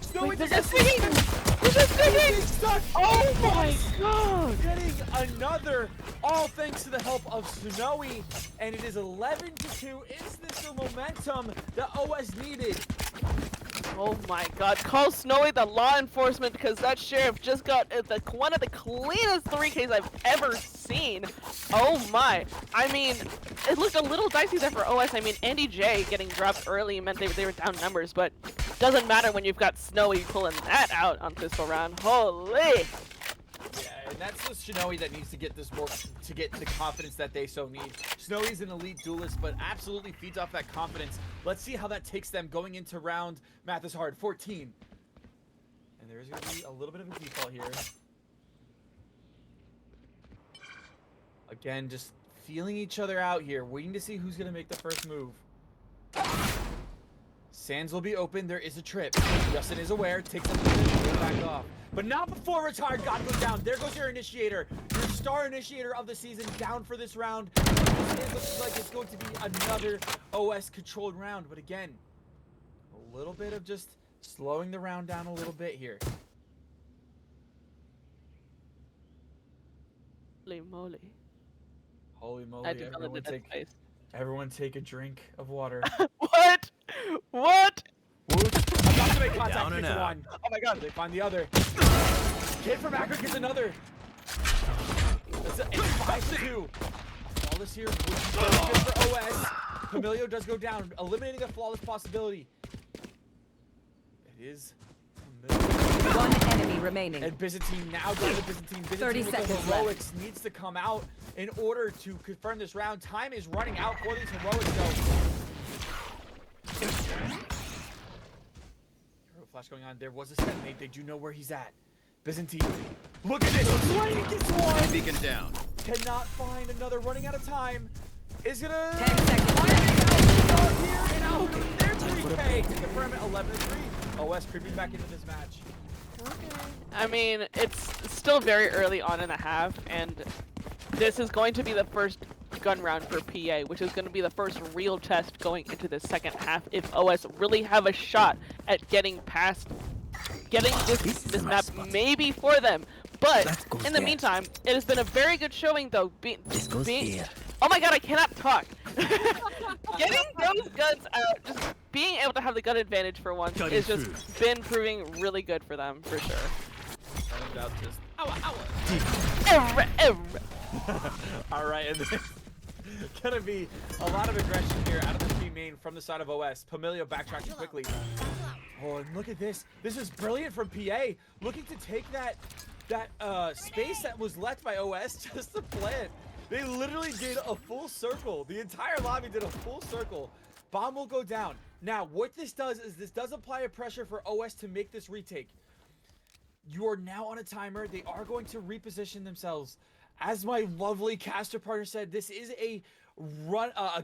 Speaker 1: Snowy
Speaker 2: There's
Speaker 1: gets
Speaker 2: a swinging! There's a swinging!
Speaker 1: stuck.
Speaker 2: Oh my god!
Speaker 1: Getting another, all thanks to the help of Snowy, and it is 11-2. Is this the momentum that OS needed?
Speaker 2: Oh my god, call Snowy the law enforcement because that sheriff just got one of the cleanest 3Ks I've ever seen. Oh my. I mean, it looked a little dicey there for OS. I mean, Andy J getting dropped early meant they were down numbers, but doesn't matter when you've got Snowy pulling that out on pistol round. Holy!
Speaker 1: Yeah, and that's the Snowy that needs to get this more, to get the confidence that they so need. Snowy's an elite duelist, but absolutely feeds off that confidence. Let's see how that takes them going into round, math is hard, 14. And there is going to be a little bit of a default here. Again, just feeling each other out here, waiting to see who's going to make the first move. Sands will be open. There is a trip. Justin is aware. Takes up the minute, back off. But not before retired god goes down. There goes your initiator. Your star initiator of the season down for this round. It looks like it's going to be another OS controlled round. But again, a little bit of just slowing the round down a little bit here.
Speaker 2: Holy moly.
Speaker 1: Holy moly.
Speaker 2: I developed that space.
Speaker 1: Everyone take a drink of water.
Speaker 2: What? What?
Speaker 1: Woods about to make contact.
Speaker 4: Down and
Speaker 1: Gets
Speaker 4: out.
Speaker 1: one. Oh my god, they find the other. Kid from Akron gets another. It's 5-2. All this here would be very good for OS. Camilio does go down, eliminating a flawless possibility. It is Camilio.
Speaker 3: One enemy remaining.
Speaker 1: And Byzantine now down to Byzantine.
Speaker 3: 30
Speaker 1: Byzantine with the
Speaker 3: seconds
Speaker 1: heroics needs to come out in order to confirm this round. Time is running out for these heroics though. Hero flash going on. There was a set mate. They do know where he's at. Byzantine, look at this. Blade gets one.
Speaker 4: Beacon down.
Speaker 1: Cannot find another. Running out of time. Is gonna
Speaker 3: 10 seconds left.
Speaker 1: here and out. There's 3K. Confirm it. 11-3. OS creeping back into this match.
Speaker 2: I mean, it's still very early on in the half, and this is going to be the first gun round for PA, which is going to be the first real test going into the second half if OS really have a shot at getting this map maybe for them. But in the meantime, it has been a very good showing though. Oh my god, I cannot talk. Getting those guns out, just being able to have the gun advantage for once is just been proving really good for them, for sure.
Speaker 1: All right, and there's gonna be a lot of aggression here out of the team main from the side of OS. Pamilio backtracking quickly. Oh, and look at this. This is brilliant from PA. Looking to take that space that was left by OS just to plant. They literally did a full circle. The entire lobby did a full circle. Bomb will go down. Now, what this does is this does apply a pressure for OS to make this retake. You are now on a timer. They are going to reposition themselves. As my lovely caster partner said, this is a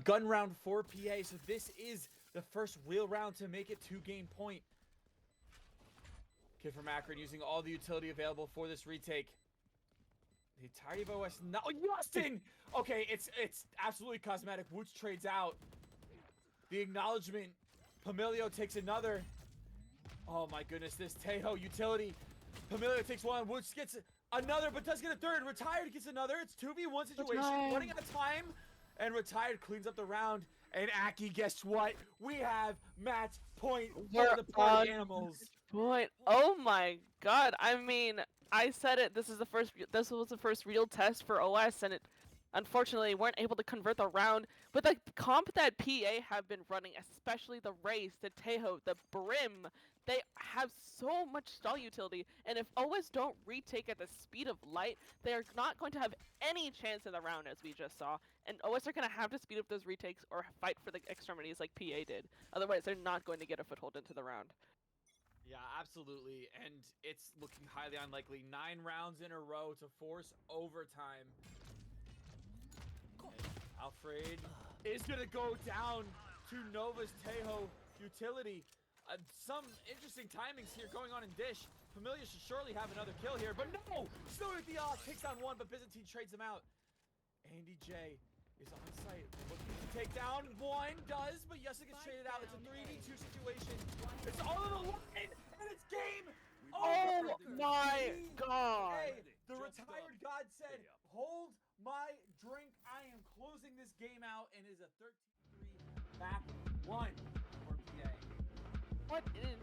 Speaker 1: gun round for PA. So this is the first real round to make it 2-game point. Kid from Akron using all the utility available for this retake. The entirety of OS. No, Justin! Okay, it's absolutely cosmetic. Woots trades out. The acknowledgement. Pamilio takes another. Oh my goodness, this Tejo utility. Pamilio takes one. Woots gets another, but does get a third. Retired gets another. It's 2v1 situation. Running out of time. And Retired cleans up the round. And Aki, guess what? We have match point for the party animals.
Speaker 2: Point. Oh my god. I mean, I said it. This was the first real test for OS, and it unfortunately weren't able to convert the round. But the comp that PA have been running, especially the Race, the Tejo, the Brim, they have so much stall utility. And if OS don't retake at the speed of light, they are not going to have any chance in the round, as we just saw. And OS are going to have to speed up those retakes or fight for the extremities like PA did. Otherwise, they're not going to get a foothold into the round.
Speaker 1: Yeah, absolutely. And it's looking highly unlikely. 9 rounds in a row to force overtime. Alfred is going to go down to Nova's Tejo utility. Some interesting timings here going on in Dish. Familia should surely have another kill here, but no! Snow with the takes down one, but Byzantine trades him out. Andy J is on site, looking to take down one, does, but Yusuf gets traded out. It's a 3v2 situation. It's all on the line, and it's game over.
Speaker 2: Oh my god!
Speaker 1: Hey, the retired god said, hold my drink. I am closing this game out, and it is a 13-3 map 1 for PA.
Speaker 2: What an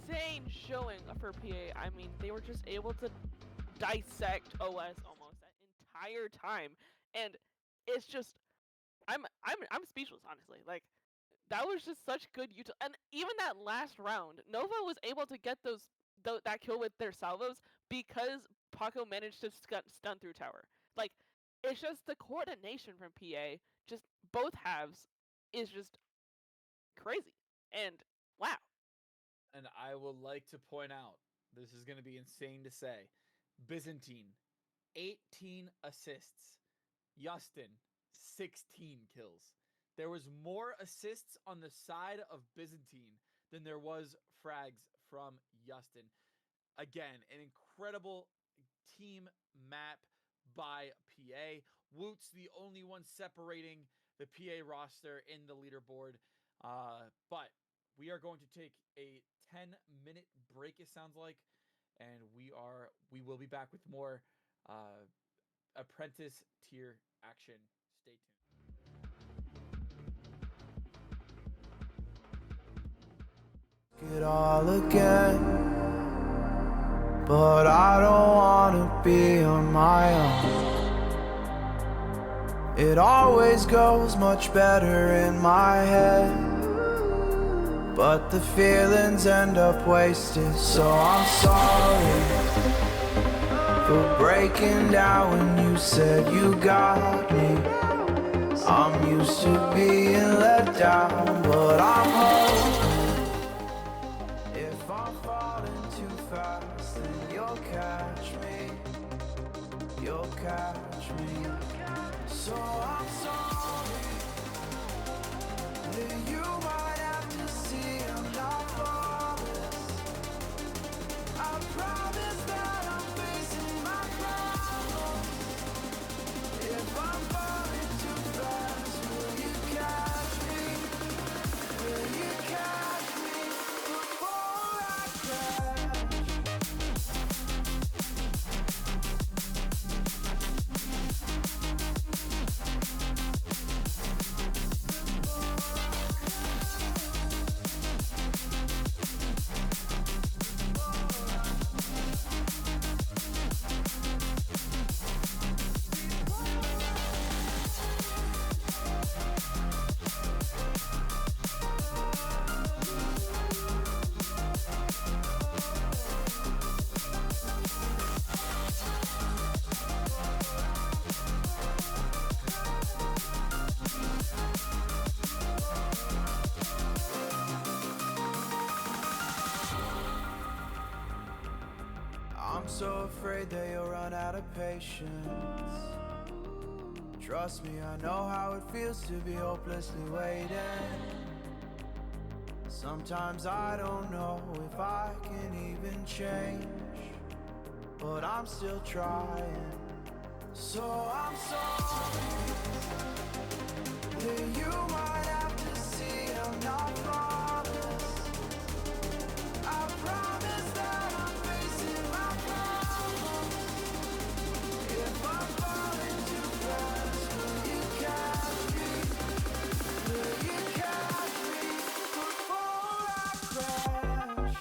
Speaker 2: insane showing for PA. I mean, they were just able to dissect OS almost that entire time, and it's just, I'm speechless, honestly. Like, that was just such good utility. And even that last round, Nova was able to get that kill with their salvos because Paco managed to stun through tower. Like, it's just the coordination from PA, just both halves, is just crazy. And wow.
Speaker 1: And I would like to point out, this is going to be insane to say, Byzantine, 18 assists. Justin, 16 kills. There was more assists on the side of Byzantine than there was frags from Justin. Again, an incredible team map by PA. Woot's the only one separating the PA roster in the leaderboard. But we are going to take a 10-minute break, it sounds like, and we will be back with more Apprentice tier action. Stay tuned.
Speaker 5: It all again, but I don't wanna be on my own. It always goes much better in my head, but the feelings end up wasted. So I'm sorry for breaking down when you said you got me. I'm used to being let down, but I'm hoping if I'm falling too fast, then you'll catch me. You'll catch me. So I'm sorry that you might have to see I'm not flawless. I promise that I'm facing my problems. If I'm falling too fast, will you catch me? Will you catch me before I crash? I'm so afraid that you'll run out of patience. Trust me, I know how it feels to be hopelessly waiting. Sometimes I don't know if I can even change, but I'm still trying. So I'm sorry that you might have to see I'm not flawless. I promise that I'm facing my problems. If I'm falling too fast, will you catch me? Will you catch me before I crash?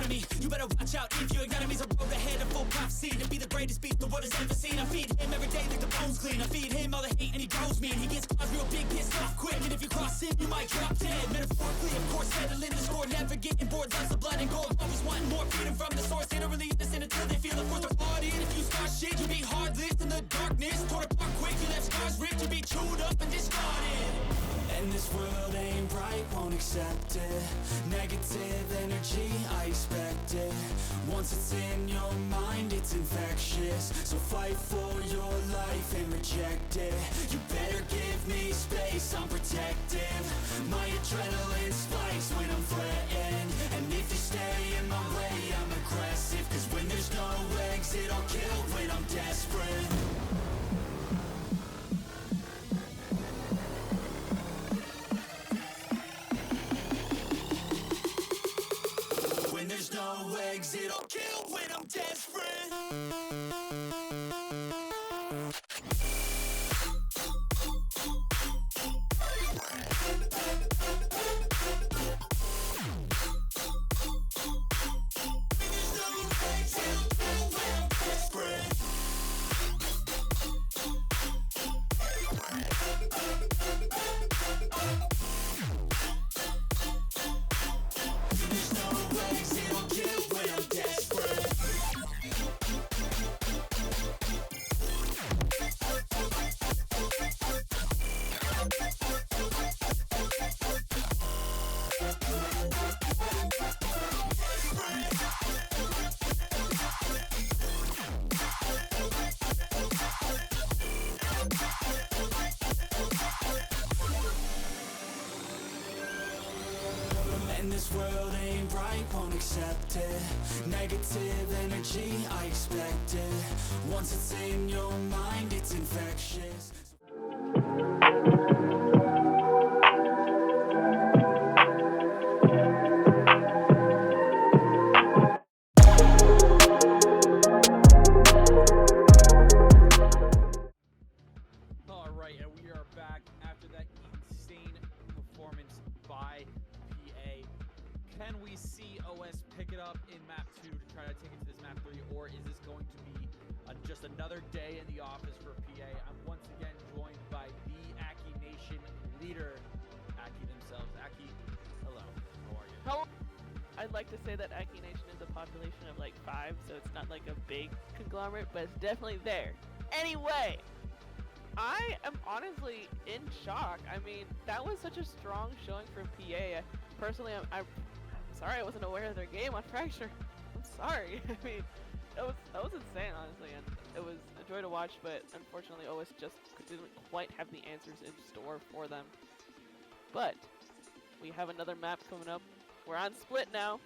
Speaker 6: economy. You better watch out if your enemy's a road ahead of full prophecy to be the greatest beast the world has ever seen. I feed him every day like the bones clean. I feed him all the hate and he grows me, and he gets caught real big, pissed off quick. And if you cross him, you might drop dead. Metaphorically, of course, settling the score, never getting bored. Loves of blood and gold, always wanting more freedom from the source. They don't really understand until they feel the force of blood. And if you start shit, you be heartless in the darkness. Torn apart quick, you left scars ripped, you be chewed up and discarded. And this world ain't bright, won't accept it. Negative energy, I expect it. Once it's in your mind, it's infectious. So fight for your life and reject it. You better give me space, I'm protective. My adrenaline spikes when I'm threatened. And if you stay in my way, I'm aggressive. Cause when there's no exit, I'll kill when I'm desperate. There's no exit, I'll kill when I'm desperate. And this world ain't bright, won't accept it. Negative energy, I expect it. Once it's in your mind, it's infectious.
Speaker 1: Alright, and we are back after that insane performance by PA. Can we see OS pick it up in map 2 to try to take it to this map 3, or is this going to be just another day in the office for PA? I'm once again joined by the Aki Nation leader, Aki themselves. Aki, hello. How are you?
Speaker 2: Hello. I'd like to say that Aki Nation is a population of like 5, so it's not like a big conglomerate, but it's definitely there. Anyway, I am honestly in shock. I mean, that was such a strong showing from PA. Personally, I'm sorry I wasn't aware of their game on Fracture. I'm sorry. I mean, that was insane, honestly, and it was a joy to watch, but unfortunately OS just didn't quite have the answers in store for them. But we have another map coming up. We're on Split now.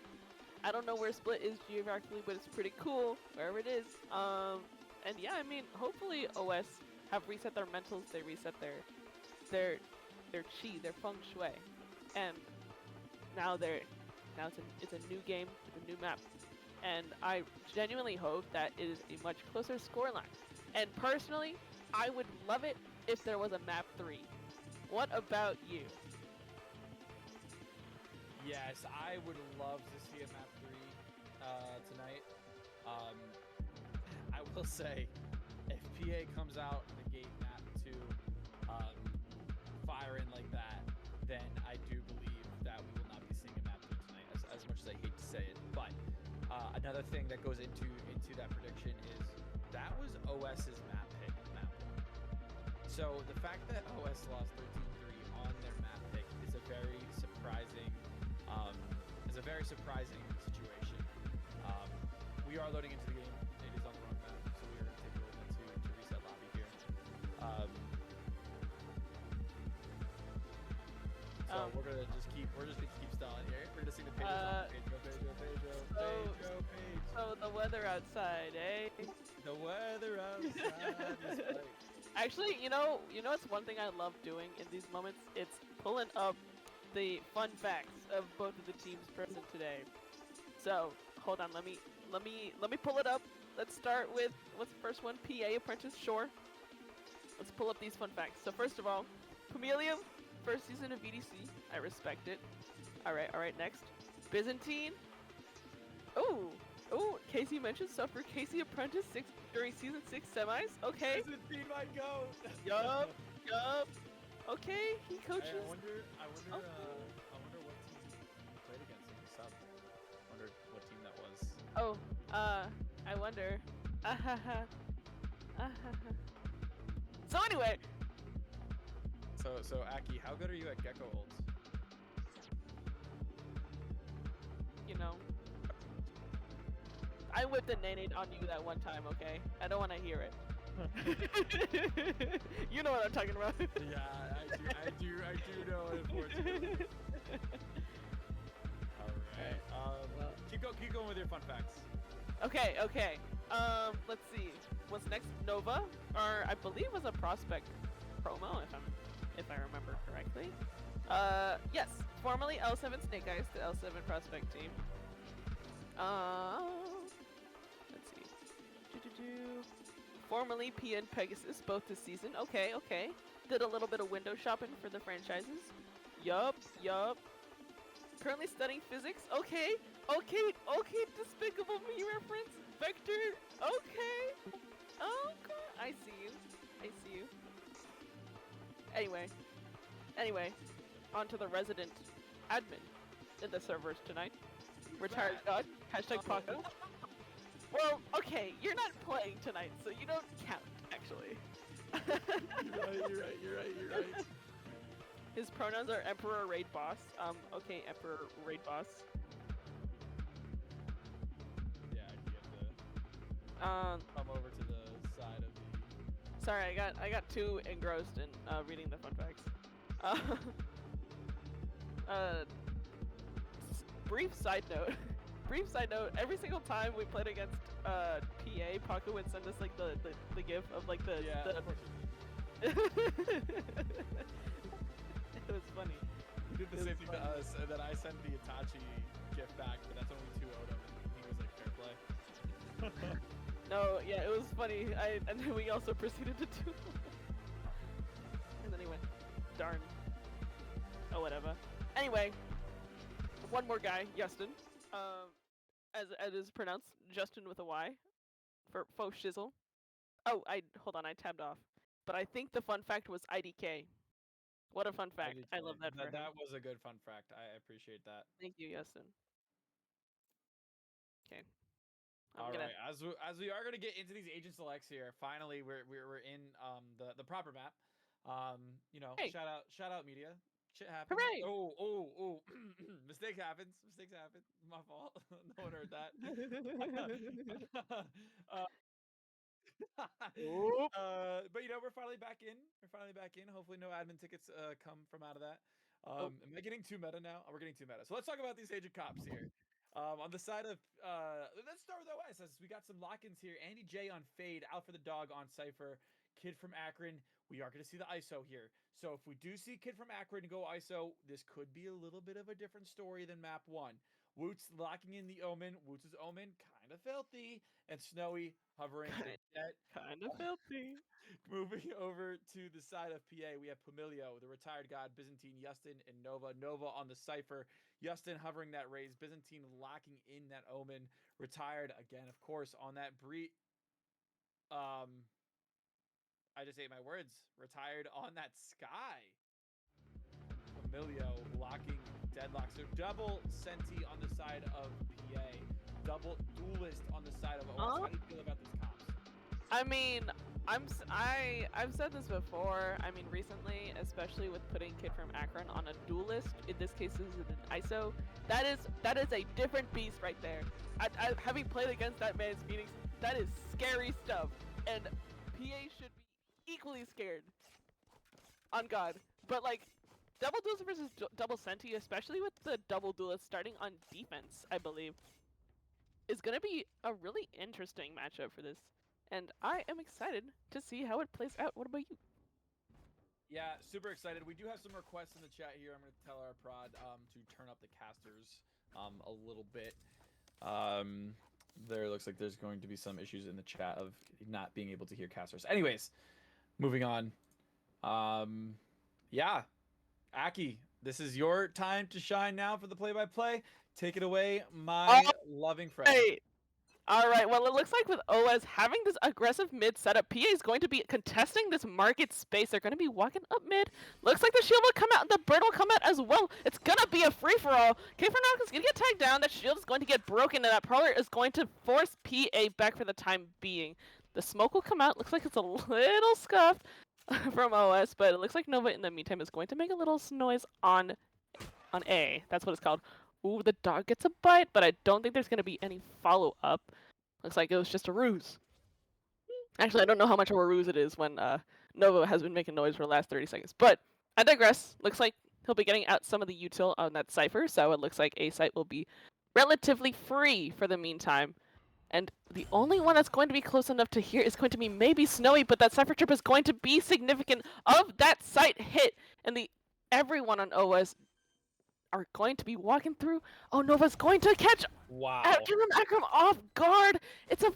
Speaker 2: I don't know where Split is geographically, but it's pretty cool wherever it is. And yeah, I mean, hopefully OS have reset their mentals, they reset their chi, their feng shui, and now it's a new game, it's a new map, and I genuinely hope that it is a much closer scoreline. And personally, I would love it if there was a map 3. What about you?
Speaker 1: Yes, I would love to see a map 3 tonight. I will say, if PA comes out in the gate map 2, firing like that, then I do believe that we will not be seeing a map 3 tonight, as much as I hate to say it. But another thing that goes into that prediction is that was OS's map pick, map 1. So the fact that OS lost 13-3 on their map pick is a very surprising situation. We are loading into the game. It is on the wrong map, so we are going to take a little bit to reset lobby here. So we're just gonna keep stalling here. We're gonna sing the Pedro.
Speaker 2: So the weather outside, eh?
Speaker 1: The weather outside is like...
Speaker 2: Actually, you know it's one thing I love doing in these moments. It's pulling up the fun facts of both of the teams present today. So hold on, let me pull it up. Let's start with what's the first one? PA Apprentice, sure. Let's pull up these fun facts. So first of all, Chameleon, first season of VDC. I respect it. Alright, next. Byzantine. Oh, Casey mentioned stuff for Casey Apprentice during season 6 semis. Okay.
Speaker 1: Byzantine might go.
Speaker 2: Yup. Okay, he coaches.
Speaker 1: I wonder
Speaker 2: Okay.
Speaker 1: what team he played against in the sub. I wonder what team that was.
Speaker 2: Oh, I wonder. So anyway,
Speaker 1: So Aki, how good are you at gecko ults?
Speaker 2: you know, I whipped a nade on you that one time. Okay, I don't want to hear it. You know what I'm talking about.
Speaker 1: Yeah, I do know, unfortunately. Alright. Keep going with your fun facts.
Speaker 2: Okay. Let's see. What's next? Nova, or I believe was a prospect promo, if I remember correctly. Yes, formerly L7 Snake Eyes, the L7 prospect team. Let's see. Formerly PN Pegasus, both this season. Okay. Did a little bit of window shopping for the franchises. Yup. Currently studying physics. Okay. Despicable Me reference. Vector. Okay. I see you. Anyway. On to the resident admin in the servers tonight. Retired God. Hashtag Paco. Well, okay, you're not playing tonight, so you don't count, actually.
Speaker 1: You're right.
Speaker 2: His pronouns are Emperor Raid Boss. Okay, Emperor Raid Boss.
Speaker 1: Yeah, you have to come over to the side of the...
Speaker 2: Sorry, I got too engrossed in reading the fun facts. Brief side note. Every single time we played against PA, Paco would send us like the gif of like the...
Speaker 1: Yeah,
Speaker 2: the...
Speaker 1: of course.
Speaker 2: It was funny.
Speaker 1: He did the same thing to us, and then I sent the Itachi gif back, but that's only 2 Odom, and he was like, fair play.
Speaker 2: No, yeah, it was funny. And then we also proceeded to do... And then he went, darn. Oh, whatever. Anyway, one more guy, Justin. As it is pronounced, Justin with a Y. For faux shizzle. Oh, hold on, I tabbed off. But I think the fun fact was IDK. What a fun fact. I love that for him.
Speaker 1: That was a good fun fact. I appreciate that.
Speaker 2: Thank you, Justin. Okay.
Speaker 1: Alright, as we are gonna get into these agent selects here, finally we're in the proper map. You know,
Speaker 2: Hey.
Speaker 1: shout out media. Shit happens.
Speaker 2: Hooray!
Speaker 1: Oh. Mistakes happen. My fault. No one heard that. But you know, we're finally back in. Hopefully no admin tickets come from out of that. Am I getting too meta now? We're getting too meta. So let's talk about these agent cops here. On the side of let's start with OS. As we got some lock-ins here. Andy J on Fade, Out for the Dog on Cypher, Kid from Akron. We are going to see the ISO here. So if we do see Kid from Akron go ISO, this could be a little bit of a different story than map 1. Woots locking in the Omen. Woots' Omen, kind of filthy. And Snowy hovering the jet.
Speaker 2: Kind of filthy.
Speaker 1: Moving over to the side of PA, we have Pumilio, the Retired God, Byzantine, Justin, and Nova. Nova on the Cypher. Justin hovering that raise. Byzantine locking in that Omen. Retired again, of course, on that I just ate my words. Retired on that Sky. Emilio locking Deadlock. So double Senti on the side of PA. Double Duelist on the side of OS. How do you feel about these comps?
Speaker 2: I mean, I've said this before. I mean, recently, especially with putting Kid from Akron on a Duelist. In this case, this is an ISO. That is a different beast right there. Having played against that man's Phoenix, that is scary stuff. And PA should be equally scared. On God. But like, double Duelist versus double Senti, especially with the double Duelist starting on defense, I believe, is going to be a really interesting matchup for this. And I am excited to see how it plays out. What about you?
Speaker 1: Yeah, super excited. We do have some requests in the chat here. I'm going to tell our prod to turn up the casters a little bit. There looks like there's going to be some issues in the chat of not being able to hear casters. Anyways, moving on. Yeah, Aki, this is your time to shine now for the play-by-play. Take it away, my loving friend.
Speaker 2: Hey. All right, well, it looks like with OS having this aggressive mid setup, PA is going to be contesting this market space. They're going to be walking up mid. Looks like the shield will come out and the bird will come out as well. It's going to be a free-for-all. K4Knock is going to get tagged down. That shield is going to get broken, and that prowler is going to force PA back for the time being. The smoke will come out. Looks like it's a little scuffed from OS, but it looks like Nova in the meantime is going to make a little noise on A. That's what it's called. Ooh, the dog gets a bite, but I don't think there's going to be any follow-up. Looks like it was just a ruse. Actually, I don't know how much of a ruse it is when Nova has been making noise for the last 30 seconds. But I digress. Looks like he'll be getting out some of the util on that Cypher, so it looks like A site will be relatively free for the meantime. And the only one that's going to be close enough to here is going to be maybe Snowy, but that Cypher trip is going to be significant of that site hit. And everyone on OS are going to be walking through. Oh, Nova's going to catch Akram off guard. It's a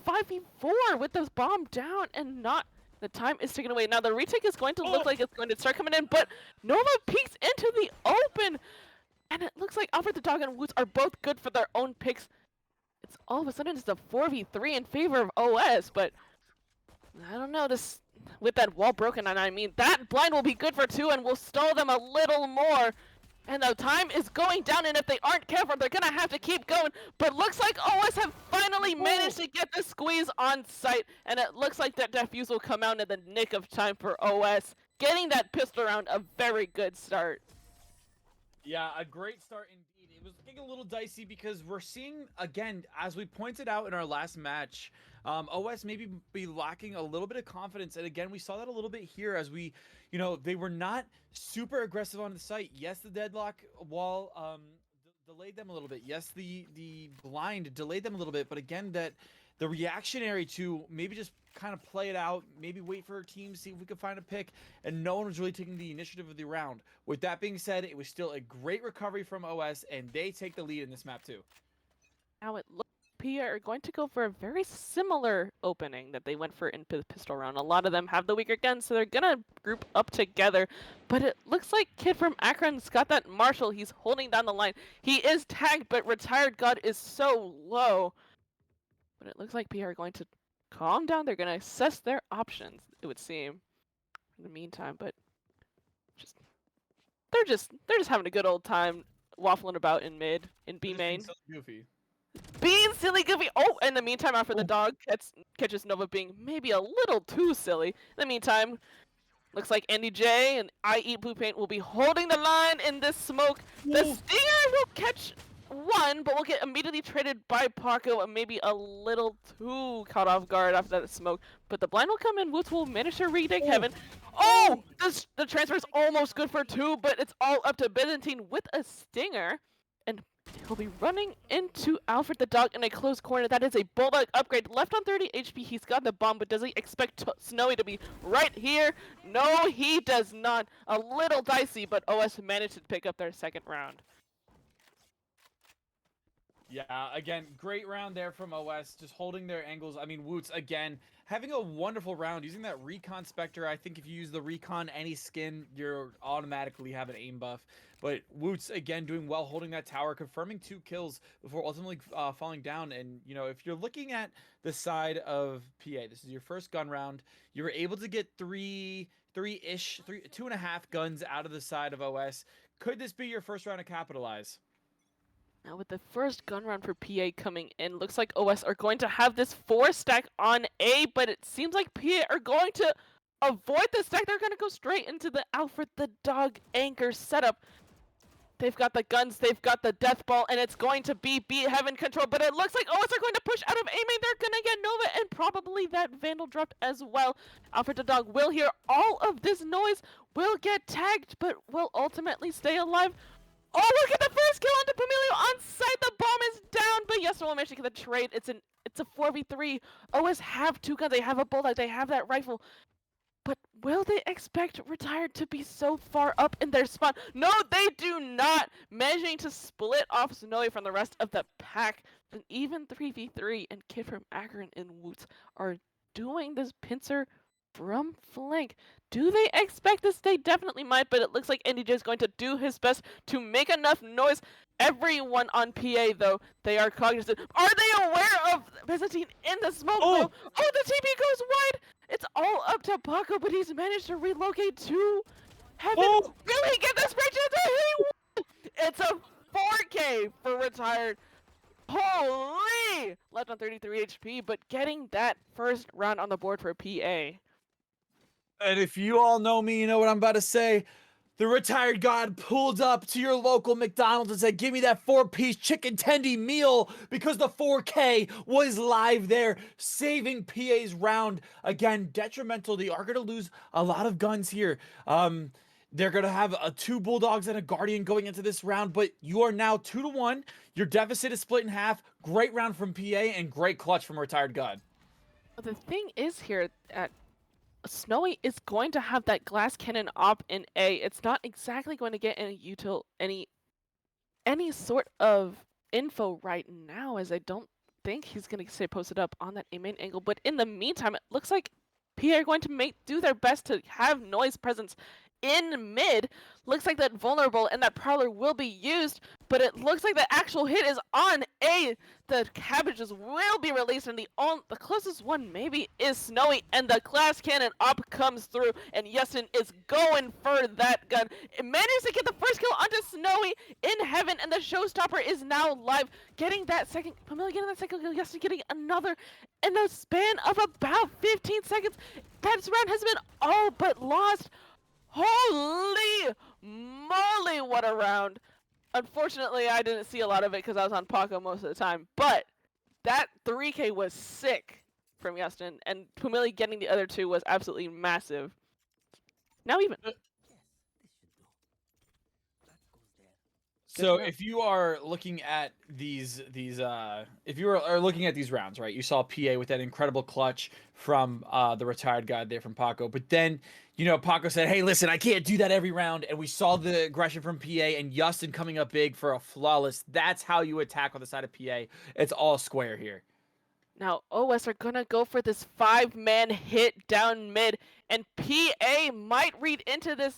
Speaker 2: 5v4 with this bomb down and not. The time is taken away. Now the retake is going to look like it's going to start coming in, but Nova peeks into the open, and it looks like Alfred the Dog and Woods are both good for their own picks. It's all of a sudden it's a 4v3 in favor of OS, but I don't know this. With that wall broken, and I mean that blind will be good for 2 and will stall them a little more. And the time is going down, and if they aren't careful, they're gonna have to keep going. But looks like OS have finally managed to get the squeeze on site, and it looks like that defuse will come out in the nick of time for OS, getting that pistol round a very good start.
Speaker 1: Yeah, a great start indeed. It was getting a little dicey because we're seeing, again, as we pointed out in our last match, OS maybe be lacking a little bit of confidence. And again, we saw that a little bit here as we, they were not super aggressive on the site. Yes, the deadlock wall delayed them a little bit. Yes, the blind delayed them a little bit. But again, that the reactionary to maybe just kind of play it out, maybe wait for our team, see if we could find a pick, and no one was really taking the initiative of the round. With that being said, it was still a great recovery from OS, and they take the lead in this map too.
Speaker 2: Now it looks like Pia are going to go for a very similar opening that they went for in the pistol round. A lot of them have the weaker guns, so they're gonna group up together. But it looks like Kid from Akron's got that Marshall. He's holding down the line. He is tagged, but Retired God is so low. But it looks like Pia are going to calm down. They're gonna assess their options, it would seem, in the meantime. But they're just having a good old time waffling about in mid, in B main.
Speaker 1: So goofy.
Speaker 2: Being silly goofy. Oh, in the meantime, after the dog catches Nova being maybe a little too silly. In the meantime, looks like Andy J and I Eat Blue Paint will be holding the line in this smoke. The Stinger will catch one, but will get immediately traded by Paco and maybe a little too caught off guard after that smoke. But the blind will come in. Woods will manage to retake heaven. Oh, the transfer is almost good for 2, but it's all up to Byzantine with a Stinger. And he'll be running into Alfred the Dog in a close corner. That is a Bulldog upgrade. Left on 30 HP. He's got the bomb, but does he expect Snowy to be right here? No, he does not. A little dicey, but OS managed to pick up their second round.
Speaker 1: Yeah, again, great round there from OS, just holding their angles. I mean, Woots, again, having a wonderful round, using that Recon Spectre. I think if you use the Recon any skin, you're automatically have an aim buff. But Woots, again, doing well, holding that tower, confirming 2 kills before ultimately falling down. And, if you're looking at the side of PA, this is your first gun round. You were able to get 2.5 guns out of the side of OS. Could this be your first round to capitalize?
Speaker 2: Now with the first gun round for PA coming in, looks like OS are going to have this 4 stack on A, but it seems like PA are going to avoid the stack. They're going to go straight into the Alfred the Dog anchor setup. They've got the guns, they've got the death ball, and it's going to be heaven control, but it looks like OS are going to push out of A main. They're going to get Nova and probably that Vandal dropped as well. Alfred the Dog will hear all of this noise, will get tagged, but will ultimately stay alive. Oh, look at the first kill onto Pamilio on site. The bomb is down, but yes, we'll manage to get the trade. It's a 4v3. OS have 2 guns. They have a bulldog. They have that rifle. But will they expect Retired to be so far up in their spawn? No, they do not. Managing to split off Snowy from the rest of the pack. An even 3v3, and Kid from Akron and Woots are doing this pincer from flank. do they expect this? They definitely might, but it looks like NDJ is going to do his best to make enough noise. Everyone on PA, though, they are cognizant. Are they aware of Byzantine in the smoke, though? Oh, the TP goes wide! It's all up to Paco, but he's managed to relocate to heaven. Will he get this break? It's a 4K for retired. Holy! Left on 33 HP, but getting that first round on the board for PA.
Speaker 1: And if you all know me, you know what I'm about to say. The retired god pulled up to your local McDonald's and said, give me that 4-piece chicken tendy meal, because the 4K was live there, saving PA's round. Again, detrimental. They are going to lose a lot of guns here. They're going to have 2 Bulldogs and a Guardian going into this round, but you are now 2-1. Your deficit is split in half. Great round from PA and great clutch from retired god.
Speaker 2: The thing is here at Snowy is going to have that glass cannon op in A. It's not exactly going to get any sort of info right now, as I don't think he's going to stay posted up on that A main angle. But in the meantime, it looks like PA are going to do their best to have noise presence in mid. Looks like that vulnerable and that prowler will be used, but it looks like the actual hit is on A. The cabbages will be released, and the closest one maybe is Snowy, and the glass cannon op comes through, and Yustin is going for that gun. It manages to get the first kill onto Snowy in heaven, and the showstopper is now live, getting that second. Pamela getting that second kill. Yustin getting another in the span of about 15 seconds. That round has been all but lost. Holy moly, what a round. Unfortunately, I didn't see a lot of it because I was on Paco most of the time, but that 3K was sick from Yustin, and Pumili getting the other 2 was absolutely massive. Now even.
Speaker 1: So if you are looking at these if you are looking at these rounds, right, you saw PA with that incredible clutch from the retired guy there from Paco, but then, you know, Paco said, hey, listen, I can't do that every round, and we saw the aggression from PA and Yustin coming up big for a flawless. That's how you attack on the side of PA. It's all square here.
Speaker 2: Now OS are gonna go for this 5-man hit down mid, and PA might read into this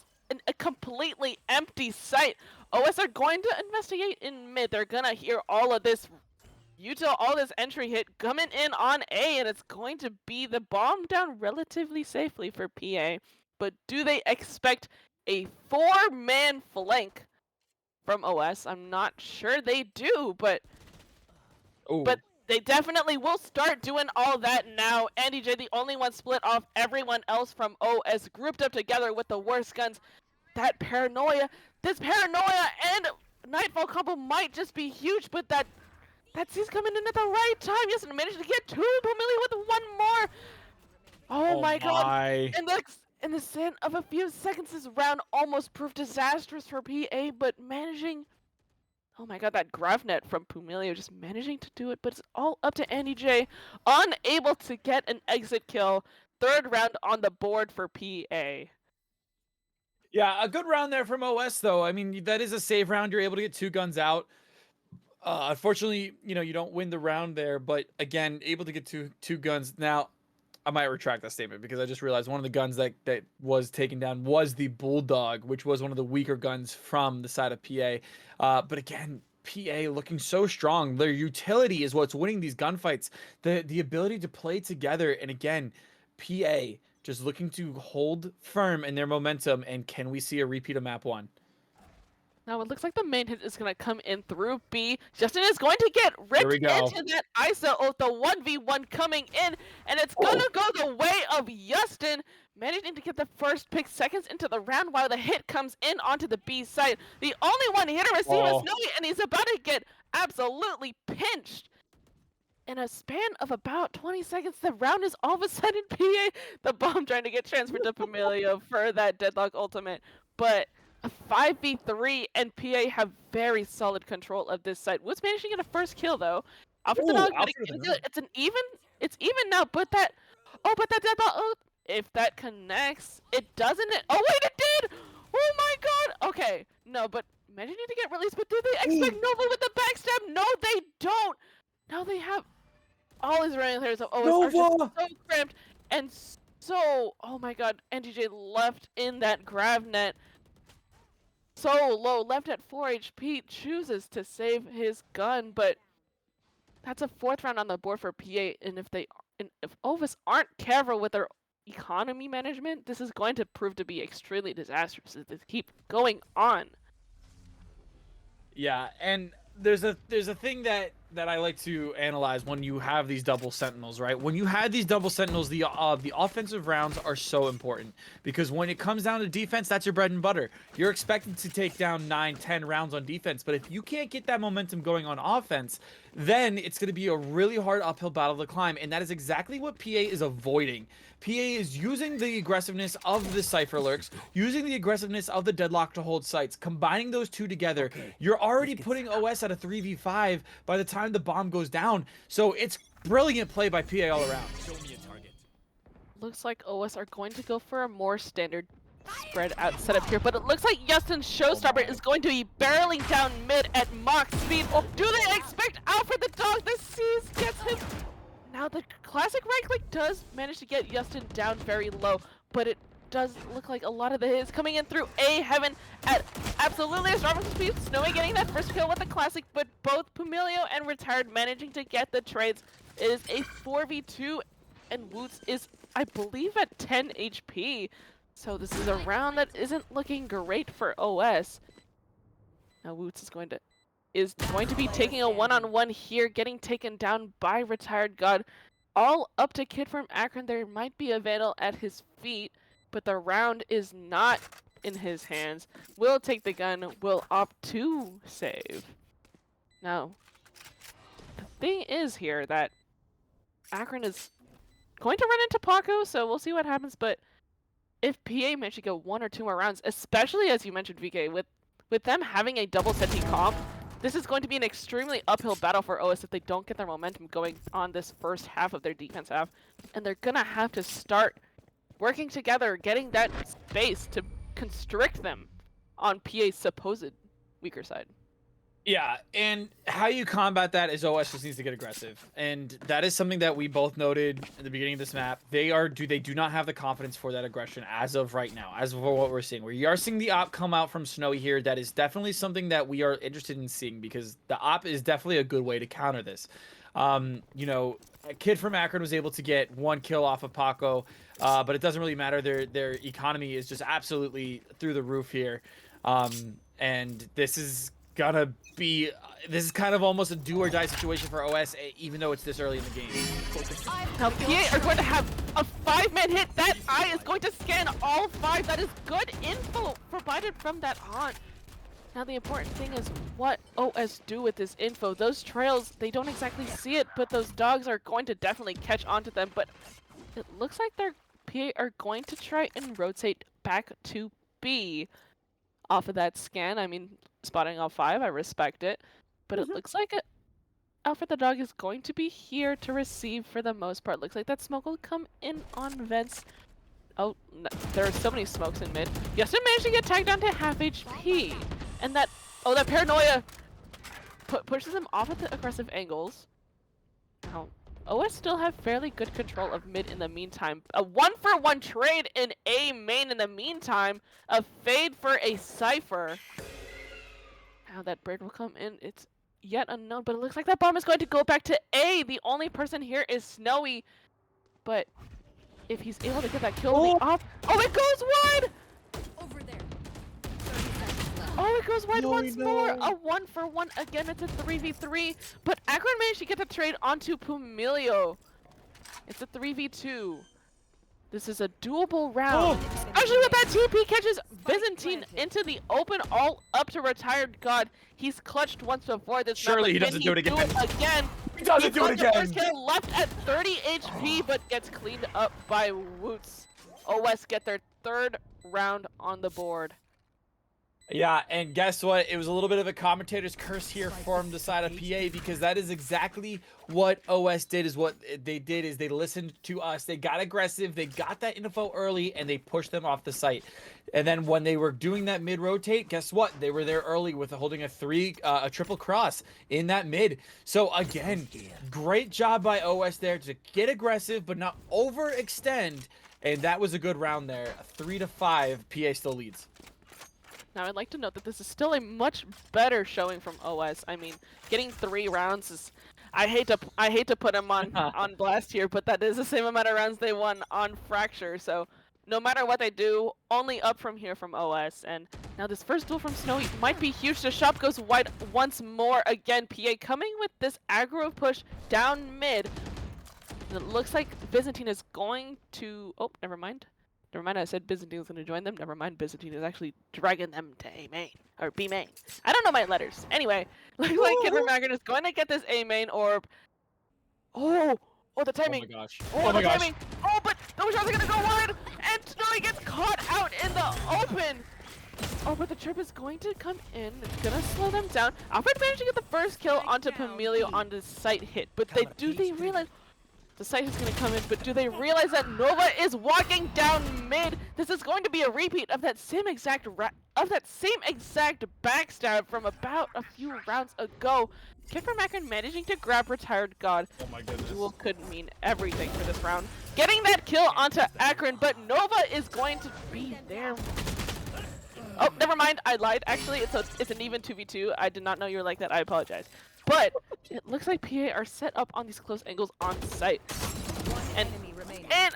Speaker 2: a completely empty site. OS are going to investigate in mid. They're gonna hear all of this all this entry hit coming in on A, and it's going to be the bomb down relatively safely for PA. But do they expect a 4-man flank from OS? I'm not sure they do, but they definitely will start doing all that now. NDJ, the only one split off, everyone else from OS grouped up together with the worst guns. That paranoia, this paranoia and Nightfall combo might just be huge, but that C's coming in at the right time. Yes, and managed to get 2, Pumili with 1 more. Oh my god. And in the span of a few seconds, this round almost proved disastrous for PA, but managing. Oh my god, that Gravnet from Pumilio just managing to do it, but it's all up to Andy J. Unable to get an exit kill. 3rd round on the board for PA.
Speaker 1: Yeah, a good round there from OS, though. I mean, that is a save round. You're able to get 2 guns out. Unfortunately, you know, you don't win the round there, but again, able to get two guns. Now, I might retract that statement because I just realized one of the guns that was taken down was the Bulldog, which was one of the weaker guns from the side of PA. But again, PA looking so strong. Their utility is what's winning these gunfights. The ability to play together, and again, PA just looking to hold firm in their momentum. And can we see a repeat of map 1?
Speaker 2: Now it looks like the main hit is going to come in through B. Justin is going to get ripped into that ISO of the 1v1 coming in, and it's going to go the way of Justin, managing to get the first pick seconds into the round while the hit comes in onto the B side. The only one here to receive is Snowy, and he's about to get absolutely pinched. In a span of about 20 seconds, the round is all of a sudden PA, the bomb trying to get transferred to Pumilio for that deadlock ultimate, but a 5v3, and PA have very solid control of this site. Woods managing to get a first kill though. It's even now, but that deadlock, if that connects, it doesn't. Oh wait, it did! Oh my god! Okay, no, but managing to get released, but do they expect Nova with the backstab? No, they don't! Now they have all his running players of OS are just so cramped, and so, oh my god, NTJ left in that grab net. So low, left at 4 HP, chooses to save his gun, but that's a 4th round on the board for PA, and if Ovis aren't careful with their economy management, this is going to prove to be extremely disastrous if they keep going on.
Speaker 1: Yeah, and there's a thing that I like to analyze when you have these double sentinels, right? When you have these double sentinels, the offensive rounds are so important because when it comes down to defense, that's your bread and butter. You're expected to take down 9, 10 rounds on defense, but if you can't get that momentum going on offense, then it's going to be a really hard uphill battle to climb, and that is exactly what PA is avoiding. PA is using the aggressiveness of the Cypher Lurks, using the aggressiveness of the Deadlock to hold sites, combining those two together. You're already putting OS at a 3v5 by the time the bomb goes down, so it's brilliant play by PA all around.
Speaker 4: Show me a target.
Speaker 2: Looks like OS are going to go for a more standard spread out setup here, but it looks like Justin's Showstopper is going to be barreling down mid at Mach speed. Do they expect Alfred the dog? The Seas gets him. Now the classic right click does manage to get Justin down very low, but it does look like a lot of the hits coming in through A heaven at absolutely astronomical speed. Snowy getting that first kill with the classic, but both Pumilio and Retired managing to get the trades. It is a 4v2, and Woots is, I believe, at 10 HP. So this is a round that isn't looking great for OS. Now Woots is going to be taking a one-on-one here, getting taken down by Retired God. All up to Kid from Akron. There might be a Vandal at his feet, but the round is not in his hands. Will take the gun, will opt to save. Now, the thing is here that Akron is going to run into Paco, so we'll see what happens, but if PA managed to go 1 or 2 more rounds, especially as you mentioned, VK, with them having a double seti comp, this is going to be an extremely uphill battle for OS if they don't get their momentum going on this first half of their defense half. And they're gonna have to start working together, getting that space to constrict them on PA's supposed weaker side.
Speaker 1: Yeah, and how you combat that is OS just needs to get aggressive, and that is something that we both noted at the beginning of this map. They do not have the confidence for that aggression as of right now, as of what we're seeing. We are seeing the op come out from Snowy here. That is definitely something that we are interested in seeing because the op is definitely a good way to counter this. You know, a Kid from Akron was able to get 1 kill off of Paco, but it doesn't really matter. Their economy is just absolutely through the roof here, and this is kind of almost a do or die situation for OS, even though it's this early in the game.
Speaker 2: Now PA are going to have a 5-man hit. That eye is going to scan all 5. That is good info provided from that haunt. Now the important thing is what OS do with this info. Those trails, they don't exactly see it, but those dogs are going to definitely catch onto them. But it looks like their PA are going to try and rotate back to B off of that scan. I mean, spotting all 5, I respect it. But it looks like Alfred the dog is going to be here to receive for the most part. Looks like that smoke will come in on vents. Oh, no, there are so many smokes in mid. Justin managed to get tagged down to half HP. And that paranoia pushes him off at the aggressive angles. Now, OS still have fairly good control of mid in the meantime. A 1-for-1 trade in A main in the meantime. A fade for a Cypher. Now that bird will come in. It's yet unknown, but it looks like that bomb is going to go back to A. The only person here is Snowy. But if he's able to get that kill, it goes wide!
Speaker 3: Over there.
Speaker 2: Oh, it goes wide once more. A 1-for-1 again. It's a 3v3, but Akron managed to get the trade onto Pumilio. It's a 3v2. This is a doable round. Actually, with that TP catches Byzantine into the open, all up to Retired God. He's clutched once before this.
Speaker 1: Surely he doesn't do it again.
Speaker 2: He doesn't do it again. First kill left at 30 HP, but gets cleaned up by Woots. OS get their 3rd round on the board.
Speaker 1: Yeah, and guess what? It was a little bit of a commentator's curse here from the side of PA because that is exactly what OS did. They listened to us. They got aggressive. They got that info early, and they pushed them off the site. And then when they were doing that mid rotate, guess what? They were there early with holding a triple cross in that mid. So again, great job by OS there to get aggressive but not overextend and that was a good round there. 3-5, PA still leads.
Speaker 2: Now, I'd like to note that this is still a much better showing from OS. I mean, getting 3 rounds is... I hate to put them on blast here, but that is the same amount of rounds they won on Fracture. So, no matter what they do, only up from here from OS. And now this first duel from Snowy might be huge. The shop goes wide once more. Again, PA coming with this aggro push down mid. And it looks like Byzantine is going to... Oh, never mind. Never mind, I said Byzantine was going to join them. Never mind, Byzantine is actually dragging them to A main. Or B main. I don't know my letters. Anyway, looks like Kid from Akron is going to get this A main orb. Oh! Oh, the timing!
Speaker 1: Oh my gosh.
Speaker 2: Oh, the timing! Oh, but those shots are going to go wide! And Snowy gets caught out in the open! Oh, but the trip is going to come in. It's going to slow them down. Alfred managed to get the first kill onto Pamilio on the site hit. But they realize... The site is going to come in, but do they realize that Nova is walking down mid? This is going to be a repeat of that same exact backstab from about a few rounds ago. Kid from Akron managing to grab Retired God.
Speaker 1: Oh my goodness.
Speaker 2: Duel could mean everything for this round. Getting that kill onto Akron, but Nova is going to be there. Oh, never mind. I lied. Actually, it's an even 2v2. I did not know you were like that. I apologize. But it looks like PA are set up on these close angles on site. And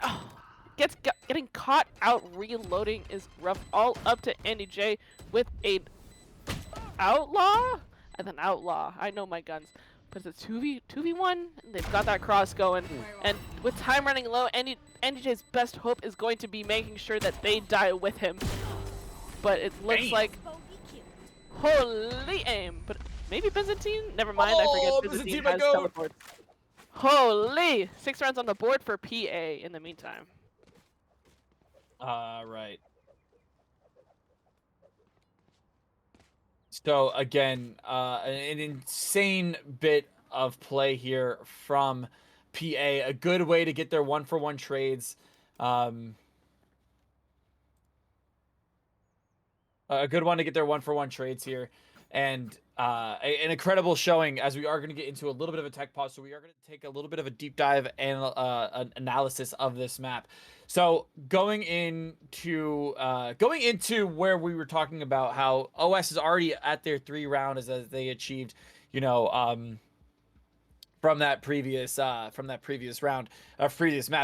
Speaker 2: oh, getting caught out reloading is rough. All up to Andy J with a outlaw? And an outlaw. I know my guns. But it's a 2v1. And they've got that cross going. And with time running low, Andy J's best hope is going to be making sure that they die with him. But it looks like holy aim. But maybe Byzantine? Never mind, I forget Byzantine has teleport. Holy! 6 rounds on the board for PA in the meantime.
Speaker 1: Right. So, again, an insane bit of play here from PA. A good way to get their 1-for-1 trades. A good one to get their 1-for-1 trades here. And an incredible showing, as we are going to get into a little bit of a tech pause. So we are going to take a little bit of a deep dive and an analysis of this map. So going into where we were talking about how OS is already at their 3 rounds as they achieved, you know, from that previous map.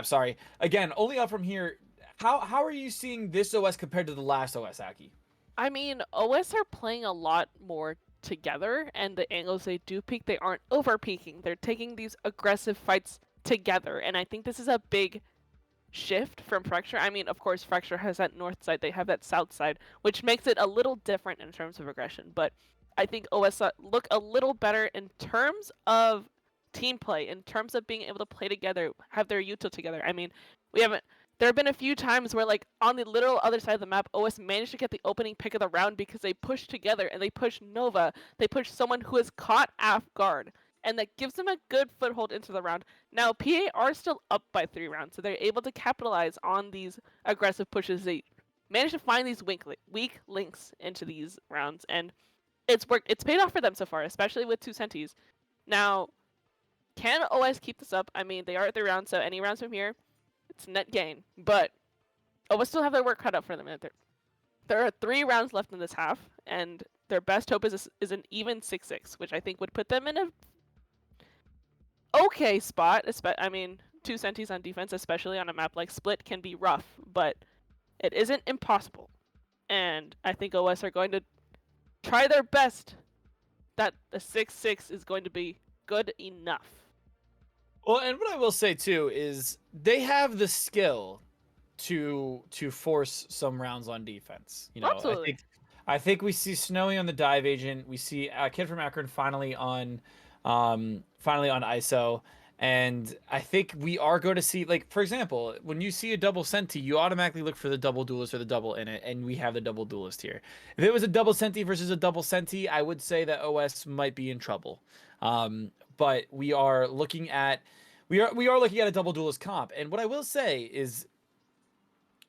Speaker 1: Sorry. Again, only up from here. How are you seeing this OS compared to the last OS, Aki?
Speaker 2: I mean, OS are playing a lot more together, and the angles they do peak, they aren't over peaking. They're taking these aggressive fights together, and I think this is a big shift from Fracture. I mean, of course, Fracture has that north side, they have that south side, which makes it a little different in terms of aggression, but I think OS look a little better in terms of team play, in terms of being able to play together, have their util together. I mean, there have been a few times where, like, on the literal other side of the map, OS managed to get the opening pick of the round because they pushed together and they pushed Nova. They pushed someone who is caught off guard, and that gives them a good foothold into the round. Now, PA are still up by 3 rounds, so they're able to capitalize on these aggressive pushes. They managed to find these weak links into these rounds, and it's worked. It's paid off for them so far, especially with 2 Sentis. Now, can OS keep this up? I mean, they are at 3 rounds, so any rounds from here, it's net gain, but OS still have their work cut out for them. There are 3 rounds left in this half, and their best hope is an even 6-6, which I think would put them in a okay spot. I mean, 2 Sentis on defense, especially on a map like Split, can be rough, but it isn't impossible. And I think OS are going to try their best that the 6-6 is going to be good enough.
Speaker 1: Well, and what I will say too is they have the skill to force some rounds on defense. You know,
Speaker 2: absolutely.
Speaker 1: I think we see Snowy on the dive agent. We see Kid from Akron finally on ISO, and I think we are going to see, like, for example, when you see a double Senti, you automatically look for the double duelist or the double in it, and we have the double duelist here. If it was a double Senti versus a double Senti, I would say that OS might be in trouble. But we are looking at a double duelist comp, and what I will say is,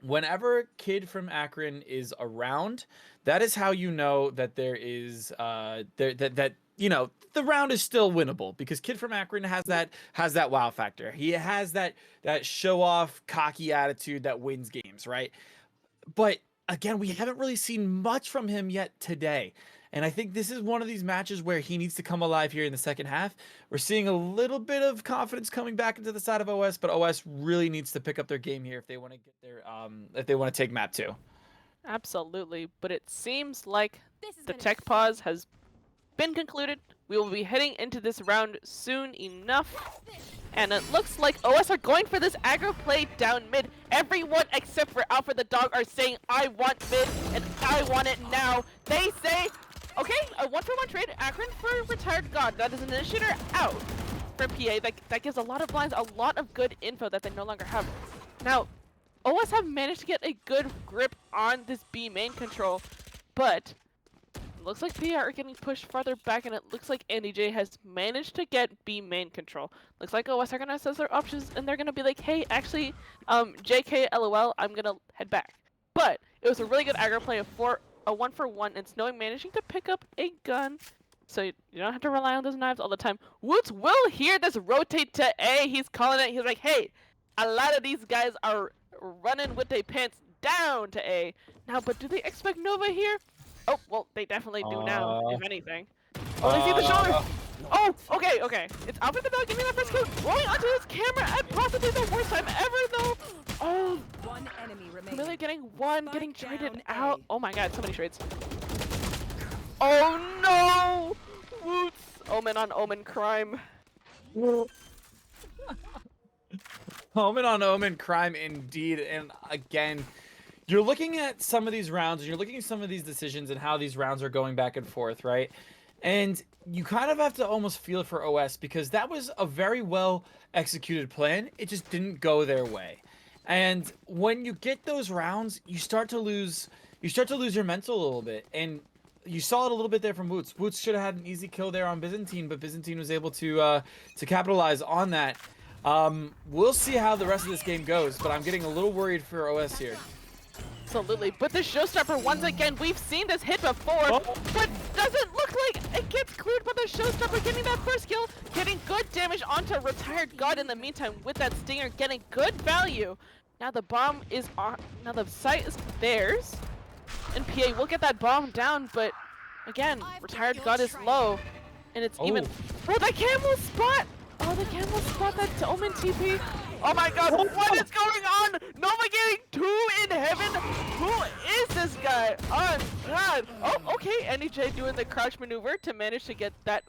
Speaker 1: whenever Kid from Akron is around, that is how you know that there is that you know, the round is still winnable because Kid from Akron has that wow factor. He has that show off, cocky attitude that wins games, right? But again, we haven't really seen much from him yet today. And I think this is one of these matches where he needs to come alive here in the second half. We're seeing a little bit of confidence coming back into the side of OS, but OS really needs to pick up their game here if they want to get their if they want to take map 2.
Speaker 2: Absolutely, but it seems like the tech pause has been concluded. We will be heading into this round soon enough. And it looks like OS are going for this aggro play down mid. Everyone except for Alfred the Dog are saying, I want mid, and I want it now. They say, okay, a 1-for-1 trade, Akron for Retired God. That is an initiator out for PA. That gives a lot of blinds, a lot of good info that they no longer have. Now, OS have managed to get a good grip on this B main control, but looks like PA are getting pushed farther back, and it looks like Andy J has managed to get B main control. Looks like OS are gonna assess their options, and they're gonna be like, hey, actually, JK LOL, I'm gonna head back. But it was a really good aggro play, a 1-for-1, and Snowy managing to pick up a gun. So you don't have to rely on those knives all the time. Woods will hear this rotate to A. He's calling it. He's like, hey, a lot of these guys are running with their pants down to A. Now, but do they expect Nova here? Oh, well, they definitely do now, if anything. Oh, they see the shoulder! Oh, okay, okay. It's Alfred the Dog getting that first kill, rolling onto his camera at possibly the worst time ever, though! Oh,
Speaker 3: One enemy remaining.
Speaker 2: Familiar getting one,
Speaker 3: Spike
Speaker 2: getting traded
Speaker 3: down
Speaker 2: out.
Speaker 3: A.
Speaker 2: Oh my god, so many trades. Oh no! Woots! Omen on Omen crime.
Speaker 1: Omen on Omen crime indeed. And again, you're looking at some of these rounds and you're looking at some of these decisions and how these rounds are going back and forth, right? And you kind of have to almost feel for OS because that was a very well executed plan. It just didn't go their way. And when you get those rounds, you start to lose your mental a little bit. And you saw it a little bit there from Woots. Woots should have had an easy kill there on Byzantine, but Byzantine was able to capitalize on that. We'll see how the rest of this game goes, but I'm getting a little worried for OS here.
Speaker 2: Absolutely, but the showstopper, once again, we've seen this hit before, but doesn't look like it gets cleared by the showstopper, getting that first kill, getting good damage onto Retired God in the meantime with that stinger, getting good value. Now the bomb is on, now the site is theirs, and PA will get that bomb down, but again, Retired God is low, and it's even, oh, that camel spot! Oh, the camel spot that Omen TP. Oh my god, what is going on? Nova getting 2 in heaven? Who is this guy? Oh god. Oh, okay, NEJ doing the crouch maneuver to manage to get that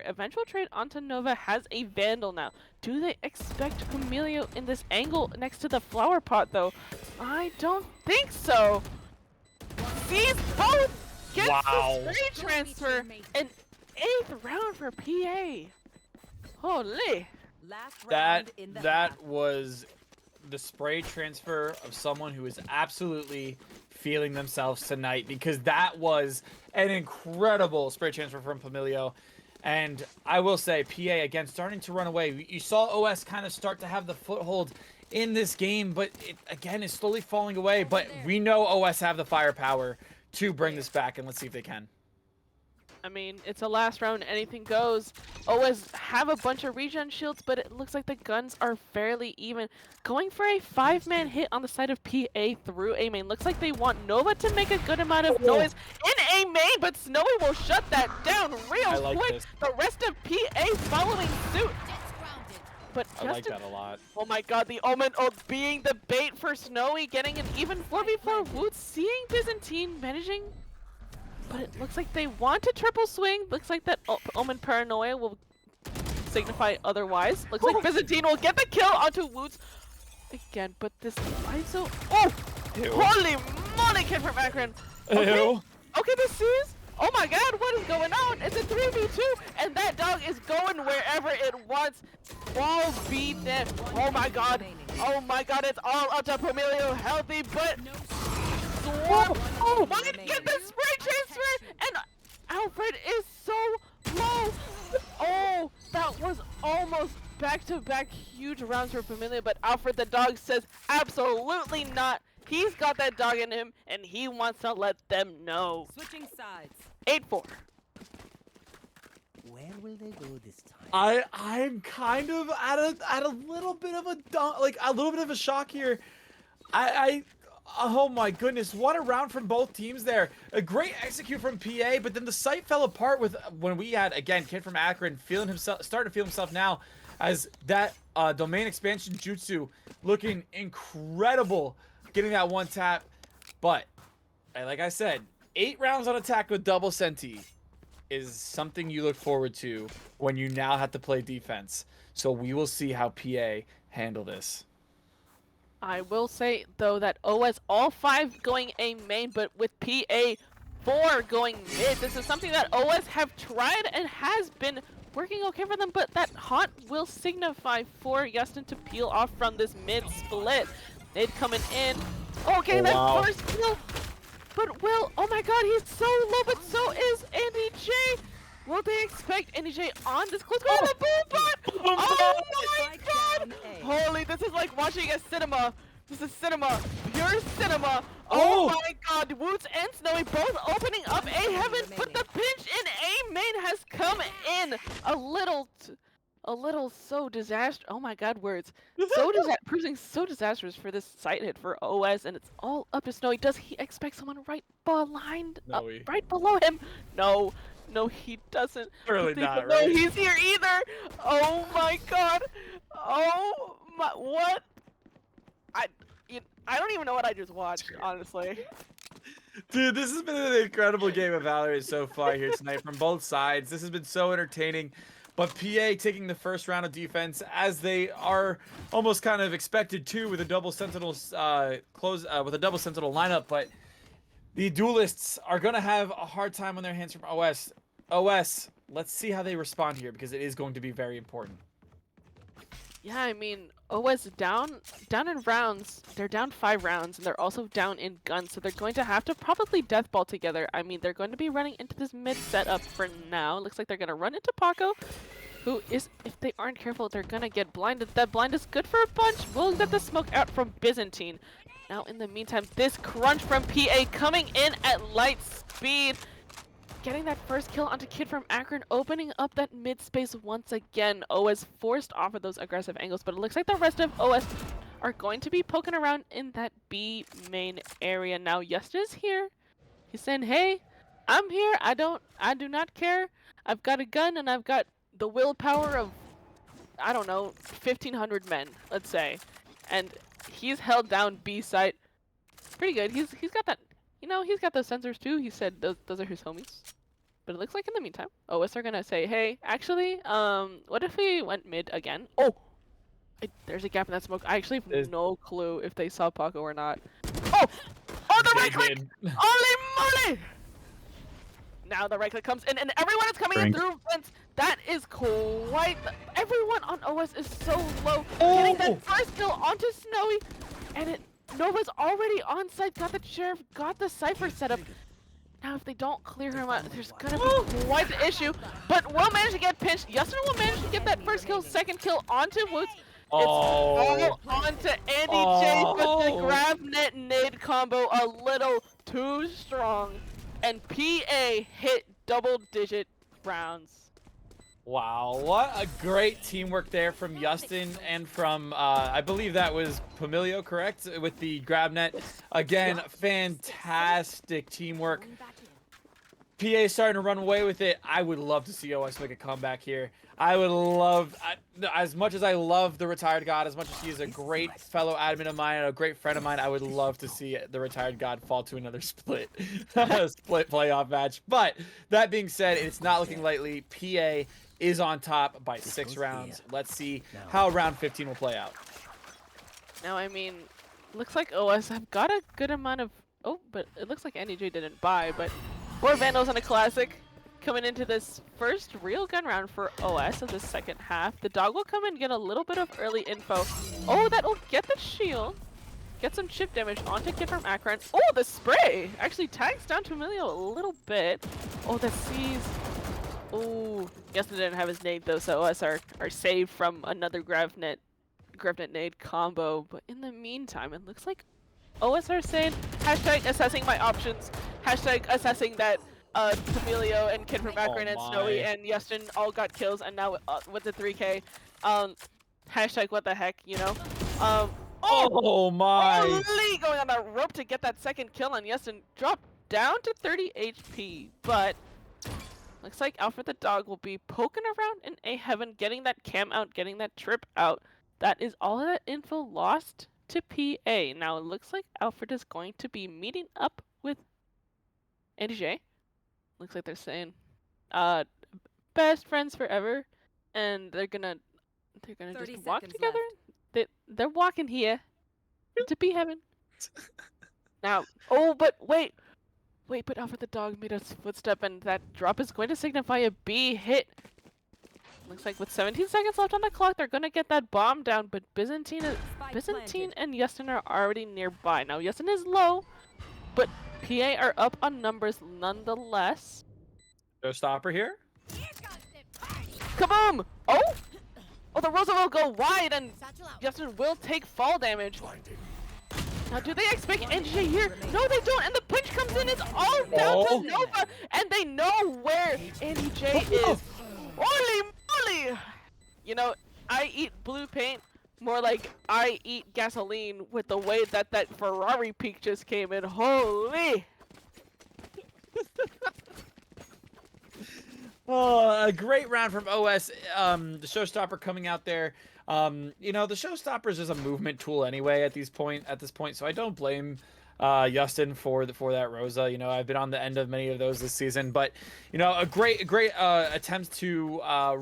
Speaker 2: eventual trade onto Nova. Has a Vandal now. Do they expect Camilio in this angle next to the flower pot though? I don't think so. Sees both! Gets the spray transfer. An 8th round for PA. Holy.
Speaker 3: Last round in the half.
Speaker 1: That was the spray transfer of someone who is absolutely feeling themselves tonight, because that was an incredible spray transfer from Pamilio. And I will say, PA again starting to run away. You saw OS kind of start to have the foothold in this game, but it again is slowly falling away. But we know OS have the firepower to bring this back, and let's see if they can.
Speaker 2: I mean, it's a last round, anything goes. OS have a bunch of regen shields, but it looks like the guns are fairly even. Going for a 5-man hit on the side of PA through A main. Looks like they want Nova to make a good amount of noise in A main, but Snowy will shut that down real quick. The rest of PA following suit. But
Speaker 1: I like that a lot.
Speaker 2: Oh my god, the Omen being the bait for Snowy, getting an even 4v4. Woods seeing Byzantine managing. But it looks like they want to triple swing. Looks like that Omen Paranoia will signify otherwise. Looks like Byzantine will get the kill onto Woods again, but this ISO. Oh!
Speaker 1: Ew.
Speaker 2: Holy moly, Kid from Akron! Okay,
Speaker 1: Ew.
Speaker 2: okay, this is. Oh my god, what is going on? It's a 3v2, and that dog is going wherever it wants. Wall beat them. Oh my god. Oh my god, it's all up to Pomilio healthy, but. Oh, might get the spray transfer, and Alfred is so low. Oh, that was almost back-to-back huge rounds for Familia, but Alfred the dog says absolutely not. He's got that dog in him, and he wants to let them know.
Speaker 3: Switching sides.
Speaker 2: 8-4.
Speaker 7: Where will they go this time?
Speaker 1: I'm kind of at a little bit of a shock here. Oh my goodness, what a round from both teams there. A great execute from PA, but then the site fell apart with when we had, again, Kid from Akron starting to feel himself now as that domain expansion jutsu looking incredible, getting that one tap. But, like I said, 8 rounds on attack with double senti is something you look forward to when you now have to play defense. So we will see how PA handle this.
Speaker 2: I will say, though, that OS all 5 going A main, but with PA 4 going mid. This is something that OS have tried and has been working okay for them, but that haunt will signify for Justin to peel off from this mid split. Mid coming in. Okay, that first kill. But Will, oh my god, he's so low, but so is Andy J. Will they expect NJ on this close call? The boom bot! Oh my god! Holy, this is like watching a cinema. This is cinema. Pure cinema. Oh my god. Woots and Snowy both opening up A heaven, but the pinch in A main has come in. A little so disastrous. Oh my god, words. So proving so disastrous for this site hit for OS, and it's all up to Snowy. Does he expect someone right behind, right below him? No. No, he doesn't.
Speaker 1: Really not,
Speaker 2: no,
Speaker 1: right?
Speaker 2: he's here either. Oh my god. Oh my, what? I don't even know what I just watched, honestly.
Speaker 1: Dude, this has been an incredible game of Valorant so far here tonight from both sides. This has been so entertaining. But PA taking the first round of defense as they are almost kind of expected to with a double sentinel with a double sentinel lineup, but the duelists are going to have a hard time on their hands from OS. OS, let's see how they respond here because it is going to be very important.
Speaker 2: Yeah, I mean, OS down in rounds. They're down 5 rounds, and they're also down in guns, so they're going to have to probably deathball together. I mean, they're going to be running into this mid setup for now. Looks like they're going to run into Paco, who is, if they aren't careful, they're going to get blinded. That blind is good for a bunch. We'll get the smoke out from Byzantine. Now, in the meantime, this crunch from PA coming in at light speed. Getting that first kill onto Kid from Akron, opening up that mid space once again. OS forced off of those aggressive angles, but it looks like the rest of OS are going to be poking around in that B main area. Now, Justice here. He's saying, hey, I'm here. I do not care. I've got a gun and I've got the willpower of, I don't know, 1,500 men, let's say. And he's held down B site pretty good. He's got that, you know, he's got those sensors too. He said those are his homies. But it looks like in the meantime, OS are gonna say, hey, actually, what if we went mid again? Oh! There's a gap in that smoke. I actually have no clue if they saw Paco or not. Oh! Oh, the right click! Holy moly! Now the right click comes in, and everyone is coming in through vents. That is quite... Everyone on OS is so low. Getting that first kill onto Snowy, and Nova's already on site. Got the sheriff, got the Cypher set up. Now, if they don't clear him out, there's gonna be quite the issue. But we'll manage to get pinched. Justin will manage to get that first kill, second kill onto Woods. It's all onto Andy J, but the grab net nade combo a little too strong. And PA hit double-digit rounds.
Speaker 1: Wow, what a great teamwork there from Justin and from, I believe that was Pamilio, correct? With the grab net. Again, fantastic teamwork. PA starting to run away with it. I would love to see OS make a comeback here. I would love, as much as I love the Retired God, as much as he is a great fellow admin of mine and a great friend of mine, I would love to see the Retired God fall to another split playoff match. But that being said, it's not looking lightly. PA is on top by 6 rounds. Let's see how round 15 will play out.
Speaker 2: Now, I mean, looks like OS have got a good amount of... Oh, but it looks like NEJ didn't buy, but 4 Vandals and a Classic coming into this first real gun round for OS of the second half. The dog will come and get a little bit of early info. Oh, that'll get the shield. Get some chip damage onto Kid from Akron. Oh, the spray actually tags down to Emilio a little bit. Oh, the C's. Oh, Justin didn't have his nade though, so OS are saved from another Gravnet nade combo. But in the meantime, it looks like OS are saying hashtag assessing my options, hashtag assessing that Emilio and Kid from Akron and
Speaker 1: my.
Speaker 2: Snowy and Yestin all got kills, and now with the 3K, hashtag what the heck, you know?
Speaker 1: Oh my!
Speaker 2: Holy, going on that rope to get that second kill on Yestin, dropped down to 30 HP, but looks like Alfred the dog will be poking around in A Heaven, getting that cam out, getting that trip out. That is all of that info lost to PA. Now it looks like Alfred is going to be meeting up with Andy J. Looks like they're saying best friends forever, and they're gonna just walk together. They're walking here to P Heaven. Now, but wait, but Alfred the dog made a footstep, and that drop is going to signify a B hit. Looks like with 17 seconds left on the clock, they're gonna get that bomb down, but Byzantine and Yestin are already nearby. Now Yestin is low, but PA are up on numbers nonetheless.
Speaker 1: Showstopper here.
Speaker 2: Kaboom! Oh, the Rosa will go wide, and Yestin will take fall damage. Now, do they expect NJ here? No, they don't, and the pinch comes in. It's all down to Nova, and they know where NJ is. Holy moly! You know, I eat blue paint more like I eat gasoline with the way that Ferrari peak just came in. Holy!
Speaker 1: Oh, a great round from OS. The Showstopper coming out there. You know, the Showstopper is just a movement tool anyway at this point. So I don't blame Yestin for that Rosa. You know, I've been on the end of many of those this season, but you know, a great attempt to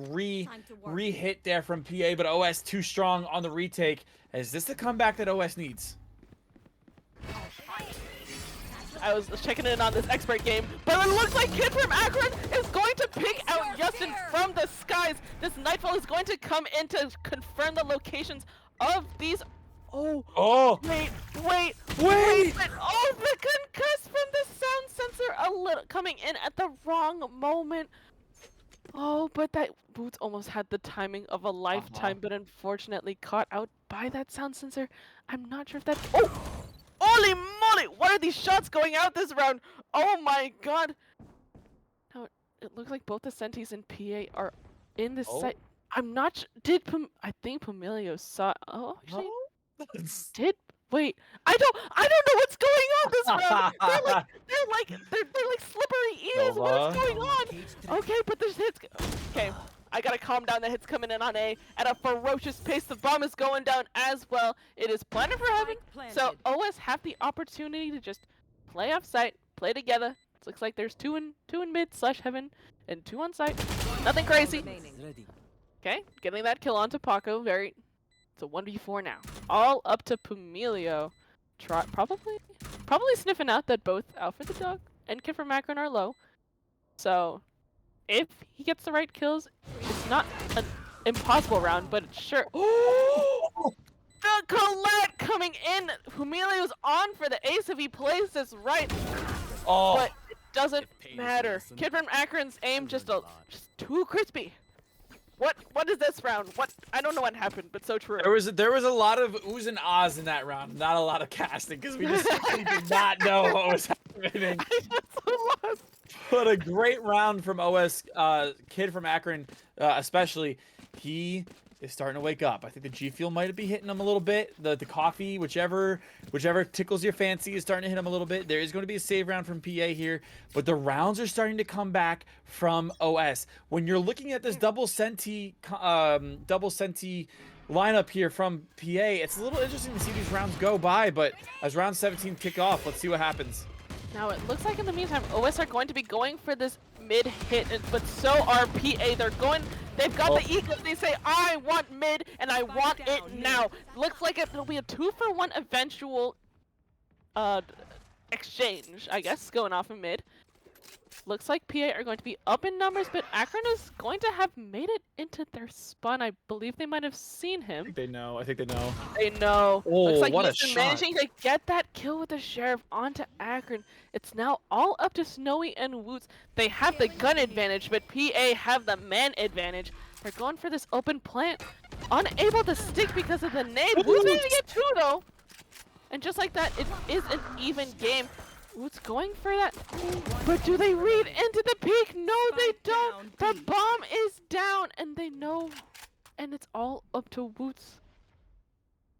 Speaker 1: re-hit there from PA, but OS too strong on the retake. Is this the comeback that OS needs?
Speaker 2: I was checking in on this expert game, but it looks like Kid from Akron is going to pick out Yestin from the skies. This Nightfall is going to come in to confirm the locations of these. Oh! Wait! But, the concuss from the sound sensor coming in at the wrong moment. Oh, but that Boots almost had the timing of a lifetime, but unfortunately caught out by that sound sensor. I'm not sure if that. Holy moly! What are these shots going out this round? Oh my god! Now, it looks like both the Sentis and PA are in this site. I'm not I think Pomilio saw. Actually. Wait, I don't know what's going on this round. They're like slippery eels. What's going on? Okay, but there's hits. Okay, I gotta calm down. The hits coming in on A at a ferocious pace. The bomb is going down as well. It is planted for heaven. So OS have the opportunity to just play off site, play together. It looks like there's two in mid / heaven and 2 on site. Nothing crazy. Okay, getting that kill onto Paco. It's a 1v4 now. All up to Pomilio. Probably sniffing out that both Alfred the dog and Kid from Akron are low. So if he gets the right kills, it's not an impossible round, but it's sure. The Colette coming in. Pomilio's on for the ace if he plays this right. But it doesn't matter. Kid from Akron's aim just too crispy. What is this round? I don't know what happened, but so true.
Speaker 1: There was a lot of oohs and ahs in that round, not a lot of casting, because we just simply did not know what was happening.
Speaker 2: I was so lost.
Speaker 1: But a great round from OS, Kid from Akron, especially. He is starting to wake up. I think the G Fuel might be hitting him a little bit. The coffee, whichever tickles your fancy, is starting to hit him a little bit. There is going to be a save round from PA here, but the rounds are starting to come back from OS. When you're looking at this double senti lineup here from PA, it's a little interesting to see these rounds go by, but as round 17 kick off, let's see what happens.
Speaker 2: Now it looks like in the meantime, OS are going to be going for this mid hit, but so are PA. They've got the ego. They say, I want mid, and I want it now. Looks like it'll be a 2-for-1 eventual exchange, I guess, going off of mid. Looks like PA are going to be up in numbers, but Akron is going to have made it into their spawn. I believe they might have seen him.
Speaker 1: I think they know.
Speaker 2: They know.
Speaker 1: Oh,
Speaker 2: looks like
Speaker 1: what
Speaker 2: he's
Speaker 1: a
Speaker 2: been
Speaker 1: shot.
Speaker 2: managing to get that kill with the Sheriff onto Akron. It's now all up to Snowy and Woots. They have the gun advantage, but PA have the man advantage. They're going for this open plant. Unable to stick because of the nade. Woots managed to get 2 though. And just like that, it is an even game. What's going for that? But do they read into the peak? No, they
Speaker 3: Spike
Speaker 2: don't.
Speaker 3: down,
Speaker 2: The
Speaker 3: B.
Speaker 2: bomb is down, and they know. And it's all up to Woots.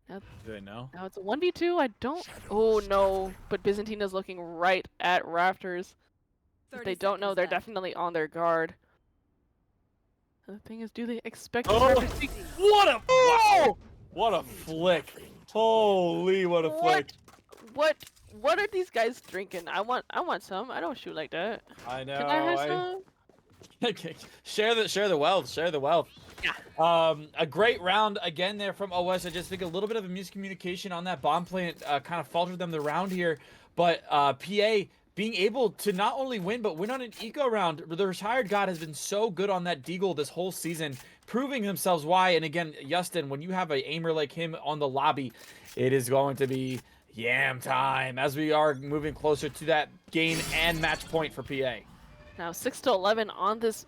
Speaker 2: Now,
Speaker 1: Do they know?
Speaker 2: now it's a 1v2. I don't. Oh no! But Byzantine is looking right at Rafters. If
Speaker 3: 30
Speaker 2: they don't know,
Speaker 3: seconds
Speaker 2: they're
Speaker 3: left.
Speaker 2: definitely on their guard. And the thing is, do they expect
Speaker 1: Oh!
Speaker 2: Rafters to?
Speaker 1: What a wow! What a flick! Holy, what a flick!
Speaker 2: What are these guys drinking? I want some. I don't shoot like that.
Speaker 1: I know.
Speaker 2: Can I have some?
Speaker 1: Share the wealth. Share the wealth.
Speaker 2: Yeah.
Speaker 1: A great round again there from OS. I just think a little bit of a miscommunication on that bomb plant kind of faltered them the round here. But PA being able to not only win, but win on an eco round. The retired god has been so good on that deagle this whole season, proving themselves why. And again, Justin, when you have an aimer like him on the lobby, it is going to be yam time as we are moving closer to that game and match point for PA.
Speaker 2: Now 6-11 on this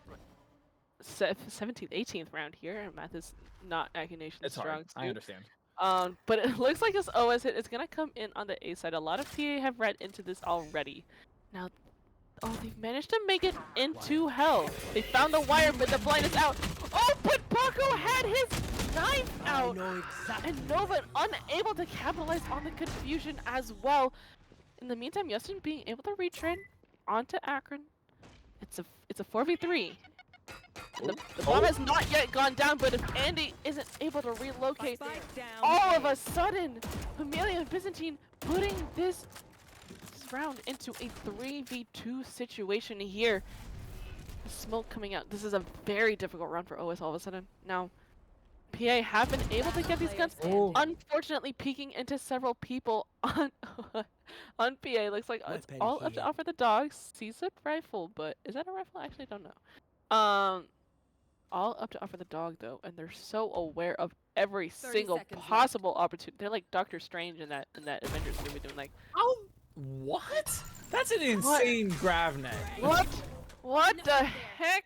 Speaker 2: 17th, 18th round here. Math is not Acunation
Speaker 1: It's
Speaker 2: strong.
Speaker 1: hard. I understand.
Speaker 2: But it looks like this OS hit is gonna come in on the A side. A lot of PA have read into this already. Now, oh, they've managed to make it into hell. They found the wire, but the blind is out. Oh, but Paco had his knife out, and Nova unable to capitalize on the confusion as well. In the meantime, Justin being able to retrain onto Akron. It's a 4v3. The bomb has not yet gone down, but if Andy isn't able to relocate,
Speaker 3: Spike down,
Speaker 2: all of
Speaker 3: A.
Speaker 2: a sudden, Amelia and Byzantine putting this round into a 3v2 situation here. The smoke coming out. This is a very difficult round for OS all of a sudden. Now, PA have been able to get these guns, unfortunately peeking into several people on on PA. Looks like it's all up to offer the dogs. Sees a rifle, but is that a rifle? I actually don't know. All up to offer the dog though, and they're so aware of every
Speaker 3: 30
Speaker 2: single
Speaker 3: seconds left.
Speaker 2: possible opportunity. They're like Doctor Strange in that Avengers movie, doing like,
Speaker 1: Oh, what? That's an insane grav net.
Speaker 2: what the heck?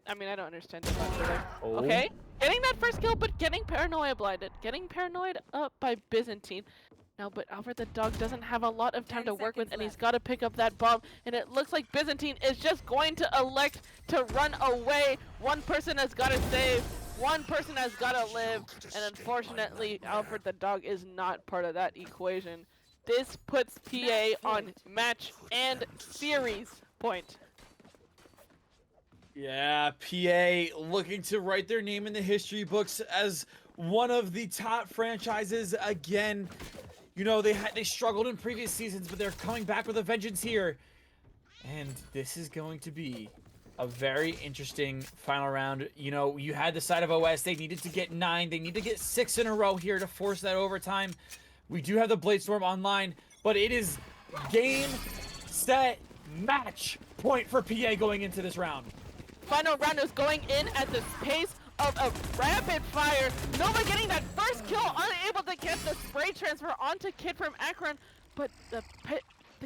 Speaker 2: I mean, I don't understand it. But like,
Speaker 1: Oh.
Speaker 2: okay, getting that first kill, but getting paranoia blinded, getting paranoid up by Byzantine. Now, but Alfred the dog doesn't have a lot of time
Speaker 3: 10
Speaker 2: to work with,
Speaker 3: seconds
Speaker 2: and he's
Speaker 3: left.
Speaker 2: got to pick up that bomb. And it looks like Byzantine is just going to elect to run away. One person has got to save, one person has got to live, and unfortunately, Alfred the dog is not part of that equation. This puts PA on match and series point.
Speaker 1: Yeah, PA looking to write their name in the history books as one of the top franchises again. You know, they struggled in previous seasons, but they're coming back with a vengeance here. And this is going to be a very interesting final round. You know, you had the side of OS. They needed to get 9. They need to get 6 in a row here to force that overtime. We do have the Bladestorm online, but it is game, set, match point for PA going into this round.
Speaker 2: Final round is going in at the pace of a rapid fire. Nova getting that first kill, unable to get the spray transfer onto Kid from Akron, but the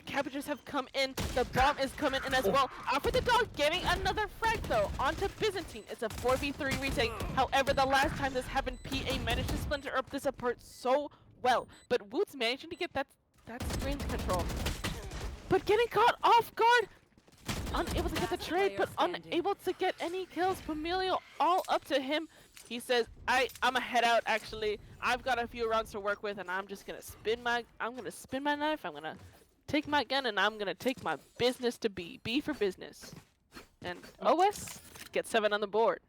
Speaker 2: cabbages have come in. The bomb is coming in as well. After the dog getting another frag though onto Byzantine. It's a 4v3 retake. However, the last time this happened, PA managed to splinter up this apart so well, but Woot's managing to get that screen control. But getting caught off guard. Unable to get the trade, but unable to get any kills. Pamilio all up to him. He says, I'm gonna head out actually. I've got a few rounds to work with, and I'm just gonna spin my knife, I'm gonna take my gun, and I'm gonna take my business to B for business. And OS gets 7 on the board.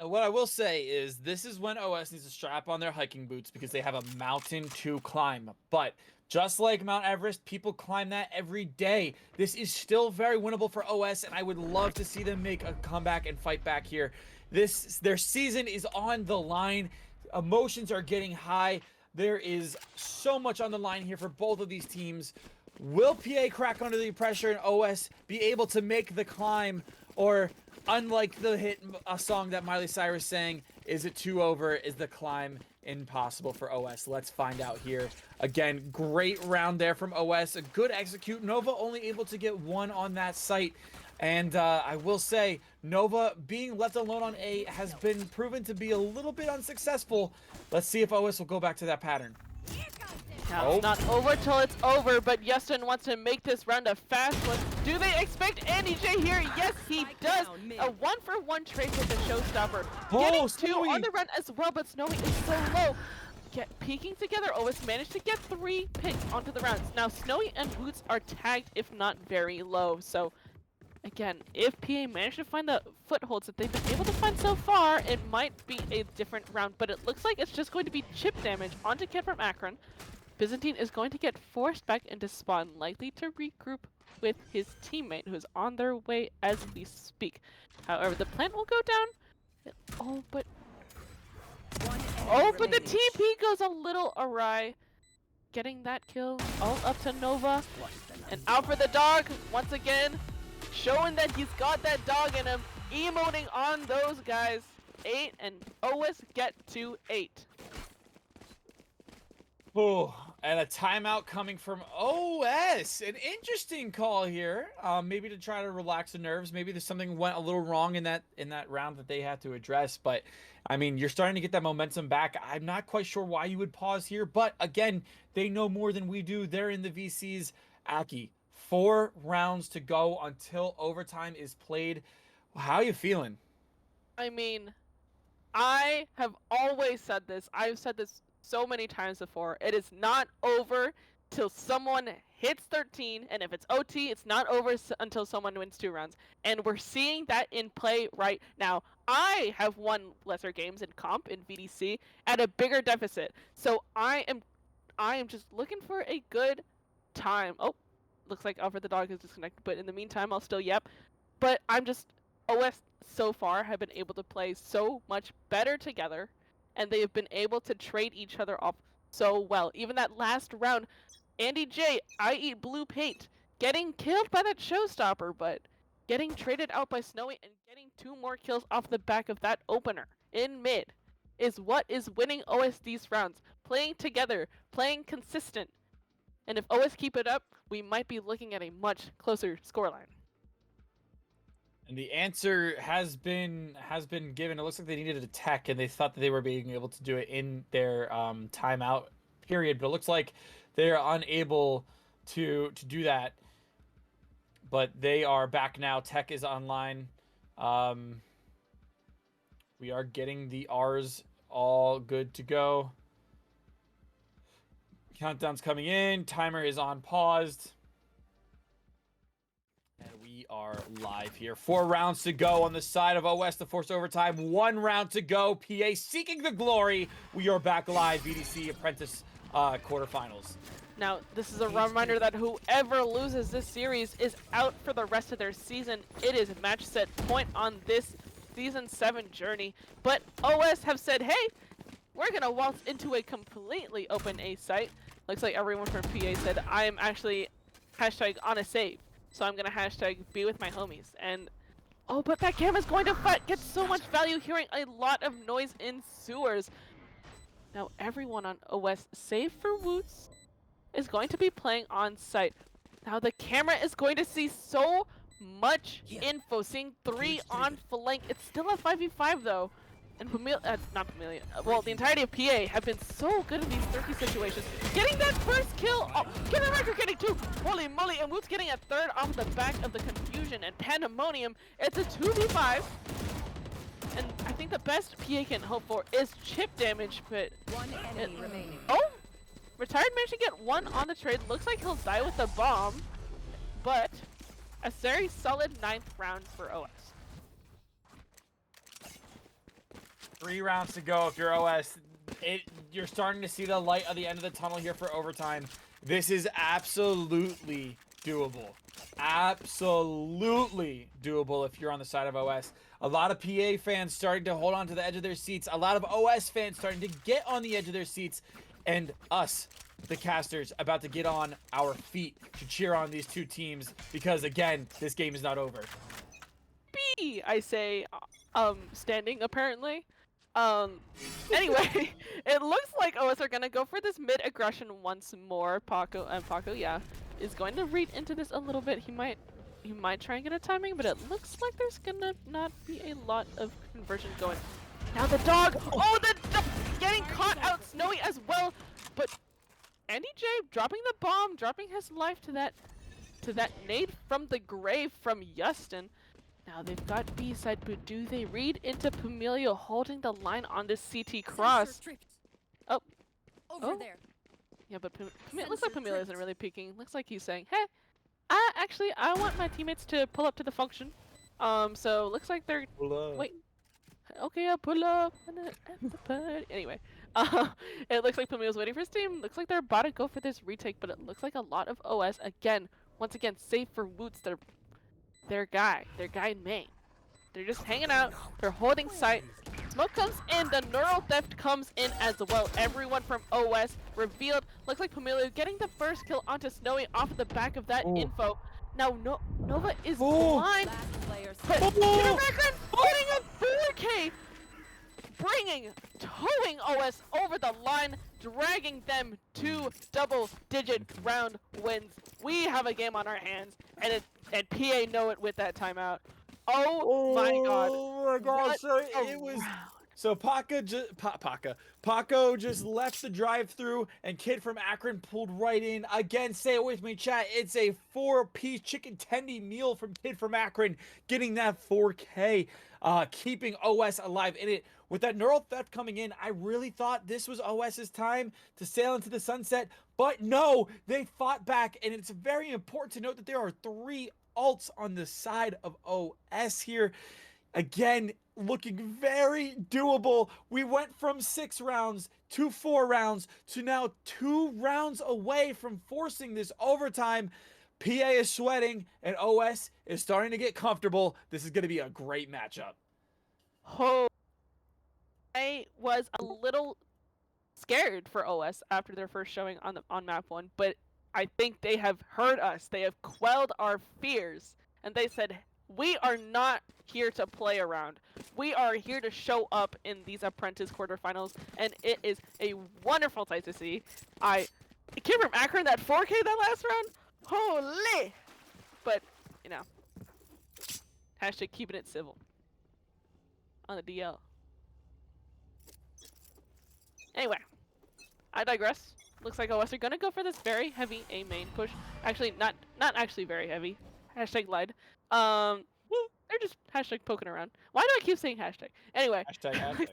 Speaker 1: And what I will say is this is when OS needs to strap on their hiking boots because they have a mountain to climb. But just like Mount Everest, people climb that every day. This is still very winnable for OS, and I would love to see them make a comeback and fight back here. Their season is on the line. Emotions are getting high. There is so much on the line here for both of these teams. Will PA crack under the pressure and OS be able to make the climb? Or, unlike the hit song that Miley Cyrus sang, is it 2 over? Is the climb impossible for OS? Let's find out here. Again, great round there from OS. A good execute. Nova only able to get 1 on that site. And I will say, Nova being left alone on A has been proven to be a little bit unsuccessful. Let's see if OS will go back to that pattern.
Speaker 2: Now it's not over till it's over, but Yeston wants to make this round a fast one. Do they expect Andy J here? Yes, he does. A 1-for-1 trade with the showstopper. Getting 2 on the run as well, but Snowy is so low. Peeking together, OS managed to get 3 picks onto the rounds. Now Snowy and Boots are tagged, if not very low. So again, if PA managed to find the footholds that they've been able to find so far, it might be a different round. But it looks like it's just going to be chip damage onto Kid from Akron. Byzantine is going to get forced back into spawn, likely to regroup with his teammate, who is on their way as we speak. However, the plant will go down. Oh, but the TP goes a little awry. Getting that kill, all up to Nova. And out for the dog, once again, showing that he's got that dog in him, emoting on those guys. 8, and OS get to 8.
Speaker 1: Oh, and a timeout coming from OS. An interesting call here. Maybe to try to relax the nerves. Maybe there's something went a little wrong in that round that they had to address. But I mean, you're starting to get that momentum back. I'm not quite sure why you would pause here. But again, they know more than we do. They're in the VCs. Aki, 4 rounds to go until overtime is played. How are you feeling?
Speaker 2: I mean, I have always said this. I've said this so many times before. It is not over till someone hits 13, and if it's OT, it's not over until someone wins 2 rounds. And we're seeing that in play right now. I have won lesser games in comp in VDC at a bigger deficit, so I am just looking for a good time. Oh, looks like Alfred the dog is disconnected, but in the meantime, I'll still yep. But I'm just OS so far have been able to play so much better together, and they have been able to trade each other off so well. Even that last round, Andy J, I eat blue paint, getting killed by that showstopper, but getting traded out by Snowy and getting 2 more kills off the back of that opener in mid is what is winning OS these rounds. Playing together, playing consistent. And if OS keep it up, we might be looking at a much closer scoreline.
Speaker 1: And the answer has been given. It looks like they needed a tech, and they thought that they were being able to do it in their timeout period. But it looks like they're unable to do that. But they are back now. Tech is online. We are getting the R's all good to go. Countdown's coming in. Timer is on paused. And we are live here. 4 rounds to go on the side of OS to force overtime. 1 round to go. PA seeking the glory. We are back live. VDC Apprentice quarterfinals.
Speaker 2: Now, this is a reminder that whoever loses this series is out for the rest of their season. It is match set point on this Season 7 journey. But OS have said, hey, we're going to waltz into a completely open A site. Looks like everyone from PA said, I am actually hashtag on a save. So I'm going to hashtag be with my homies. And, oh, but that cam is going to get so much value, hearing a lot of noise in sewers. Now, everyone on OS, save for Woots, is going to be playing on site. Now the camera is going to see so much info, seeing 3 on flank. It's still a 5v5 though. And not Pamelia, well, the entirety of PA have been so good in these 30 situations. Getting that first kill, oh, Kevin Record getting 2, holy moly, and Woot's getting a 3rd off the back of the confusion and pandemonium. It's a 2v5. And I think the best PA can hope for is chip damage, but
Speaker 3: 1 enemy remaining.
Speaker 2: Oh! Retired managed to get 1 on the trade. Looks like he'll die with the bomb, but a very solid 9th round for OS.
Speaker 1: 3 rounds to go if you're OS. You're starting to see the light at the end of the tunnel here for overtime. This is absolutely doable. Absolutely doable if you're on the side of OS. A lot of PA fans starting to hold on to the edge of their seats. A lot of OS fans starting to get on the edge of their seats. And us, the casters, about to get on our feet to cheer on these 2 teams. Because, again, this game is not over.
Speaker 2: B, I say, standing, apparently. Anyway, it looks like OS are going to go for this mid-aggression once more. Paco, yeah, is going to read into this a little bit. He might try and get a timing, but it looks like there's gonna not be a lot of conversion going. Now the dog, oh, the getting caught out Snowy as well, but Andy J dropping the bomb, dropping his life to that nade from the grave from Yustin. Now they've got B side, but do they read into Pamilio holding the line on this CT cross? Oh.
Speaker 3: Over there.
Speaker 2: Yeah, but it looks like Pamilio isn't really peeking. Looks like he's saying, hey, I want my teammates to pull up to the function. So looks like they're... Wait. Okay, I'll pull up at the party. Anyway, it looks like Pamilio's waiting for his team. Looks like they're about to go for this retake, but it looks like a lot of OS, once again, safe for Woots, their guy in main. They're just hanging out, they're holding sight. Smoke comes in, the neural theft comes in as well. Everyone from OS revealed. Looks like Pamilio getting the first kill onto Snowy off the back of that info. Now Nova is blind.
Speaker 3: Last player
Speaker 2: But getting a 4K, towing OS over the line, dragging them to double-digit round wins. We have a game on our hands, and PA know it with that timeout. Oh my god!
Speaker 1: Oh my god! So it was. So Paco just left the drive-through, and Kid from Akron pulled right in. Again, say it with me, chat. It's a 4-piece chicken tendy meal from Kid from Akron, getting that 4K, keeping OS alive in it. With that neural theft coming in, I really thought this was OS's time to sail into the sunset, but no, they fought back, and it's very important to note that there are 3 ults on the side of OS here. Again, looking very doable. We went from 6 rounds to 4 rounds to now 2 rounds away from forcing this overtime. PA is sweating and OS is starting to get comfortable. This is going to be a great matchup.
Speaker 2: Oh, I was a little scared for OS after their first showing on map 1, but I think they have heard us. They have quelled our fears, and they said, we are not here to play around. We are here to show up in these Apprentice quarterfinals, and it is a wonderful sight to see. It came from Akron, that 4K that last round. Holy! But, you know, hashtag keeping it civil on the DL. Anyway, I digress. Looks like OS are gonna go for this very heavy A main push. Actually, not actually very heavy. Hashtag lied. They're just hashtag poking around. Why do I keep saying hashtag? Anyway.
Speaker 1: Hashtag.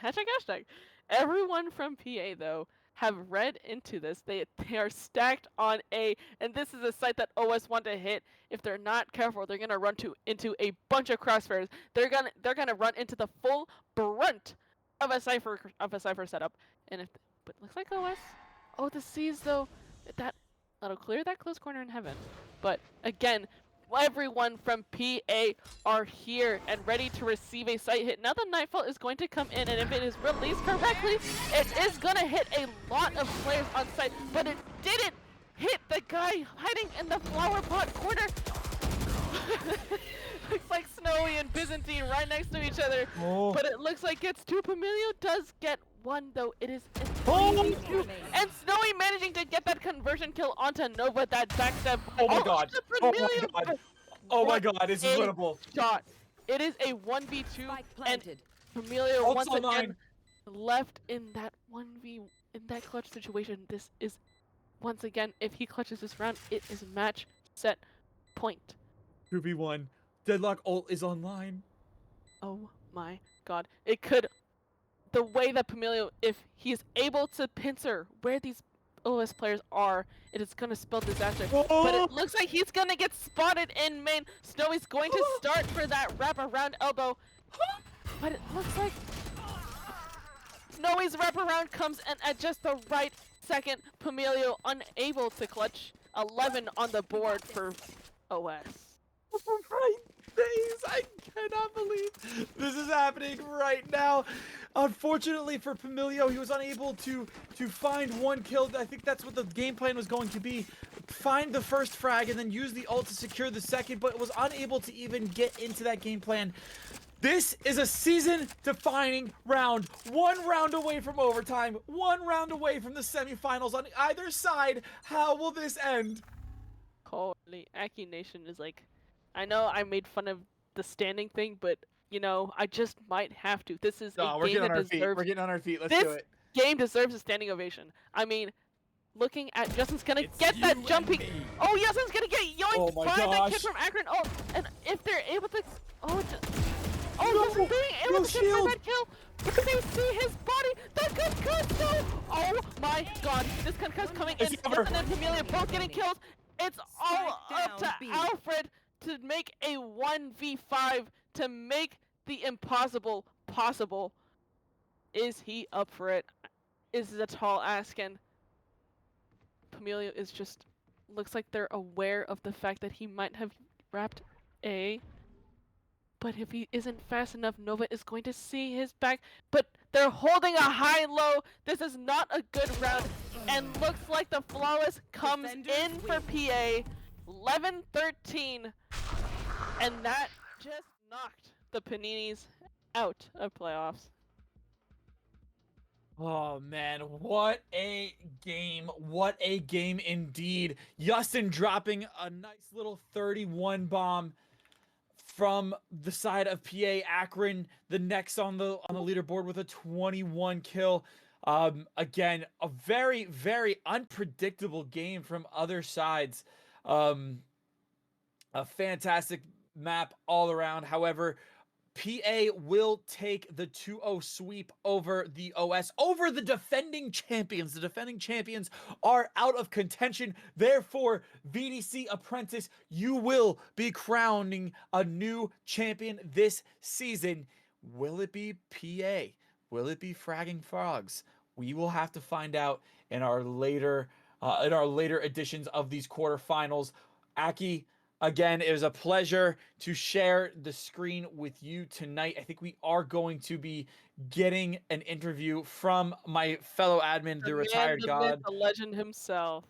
Speaker 2: Hashtag. Everyone from PA though have read into this. They are stacked on A, and this is a site that OS want to hit. If they're not careful, they're gonna run into a bunch of crossfires. They're gonna run into the full brunt of a cipher setup. And but looks like OS. Oh, the C's though. That'll clear that close corner in heaven. But again, everyone from PA are here and ready to receive a site hit. Now the Nightfall is going to come in, and if it is released correctly, it is going to hit a lot of players on site, but it didn't hit the guy hiding in the flower pot corner. Looks like Snowy and Byzantine right next to each other, but it looks like gets 2. Pamilio does get 1 though. It is and Snowy managing to get that conversion kill onto Nova, that backstep.
Speaker 1: Oh my god. Oh my god. Oh my god, this is winnable.
Speaker 2: Shot. It is a 1v2, and Pamilio once again left in that 1v, in that clutch situation. This is, once again, if he clutches this round, it is match, set, point.
Speaker 1: 2v1. Deadlock ult is online.
Speaker 2: Oh my god. It could, the way that Pamilio, if he's able to pincer where these OS players are, it is gonna spell disaster. But it looks like he's gonna get spotted in main. Snowy's going to start for that wraparound elbow. But it looks like Snowy's wraparound comes in at just the right second. Pamilio unable to clutch. 11 on the board for OS.
Speaker 1: Right days. I cannot believe this is happening right now. Unfortunately for Pamilio, he was unable to find 1 kill. I think that's what the game plan was going to be. Find the first frag and then use the ult to secure the second, but was unable to even get into that game plan. This is a season-defining round. 1 round away from overtime. 1 round away from the semifinals on either side. How will this end?
Speaker 2: Holy, Aki Nation is like, I know I made fun of the standing thing, but you know, I just might have to. This is a game that deserves.
Speaker 1: We're getting on our feet. Let's do it.
Speaker 2: This game deserves a standing ovation. I mean, looking at Justin's gonna get that jumping. Oh, Justin's gonna get yoinked by that kid from Akron. Oh, and if they're able to, Justin being able to get that kill, but they see his body. That concuss, no! Oh my God, this concuss coming in. Justin and Camellia both getting kills. It's all up to Alfred to make a 1v5 to make the impossible possible. Is he up for it? Is the tall ask, and Pamelia is just looks like they're aware of the fact that he might have wrapped A. But if he isn't fast enough, Nova is going to see his back. But they're holding a high-low. This is not a good round. And looks like the Flawless comes in for PA. 11-13. And that just knocked the Paninis out of playoffs.
Speaker 1: Oh man, what a game. What a game indeed. Justin dropping a nice little 31 bomb from the side of PA. Akron, the next on the leaderboard with a 21 kill. Again, a very, very unpredictable game from other sides. A fantastic map all around. However, PA will take the 2-0 sweep over the OS, over the defending champions. The defending champions are out of contention. Therefore, VDC Apprentice, you will be crowning a new champion this season. Will it be PA? Will it be Fragging Frogs? We will have to find out in our later editions of these quarterfinals. Aki, again, it was a pleasure to share the screen with you tonight. I think we are going to be getting an interview from my fellow admin, the retired god,
Speaker 2: the legend himself.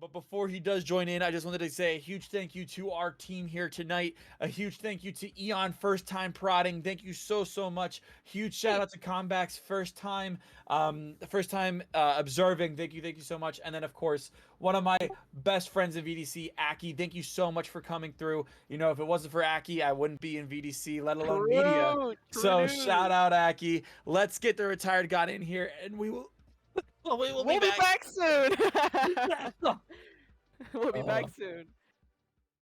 Speaker 1: But before he does join in, I just wanted to say a huge thank you to our team here tonight. A huge thank you to Eon, first time prodding. Thank you so much. Huge shout out to Combax, first time observing. Thank you so much. And then of course, one of my best friends in VDC, Aki. Thank you so much for coming through. You know, if it wasn't for Aki, I wouldn't be in VDC, let alone media. So shout out Aki. Let's get the retired god in here, and we will. We'll be back
Speaker 2: soon. We'll be back soon.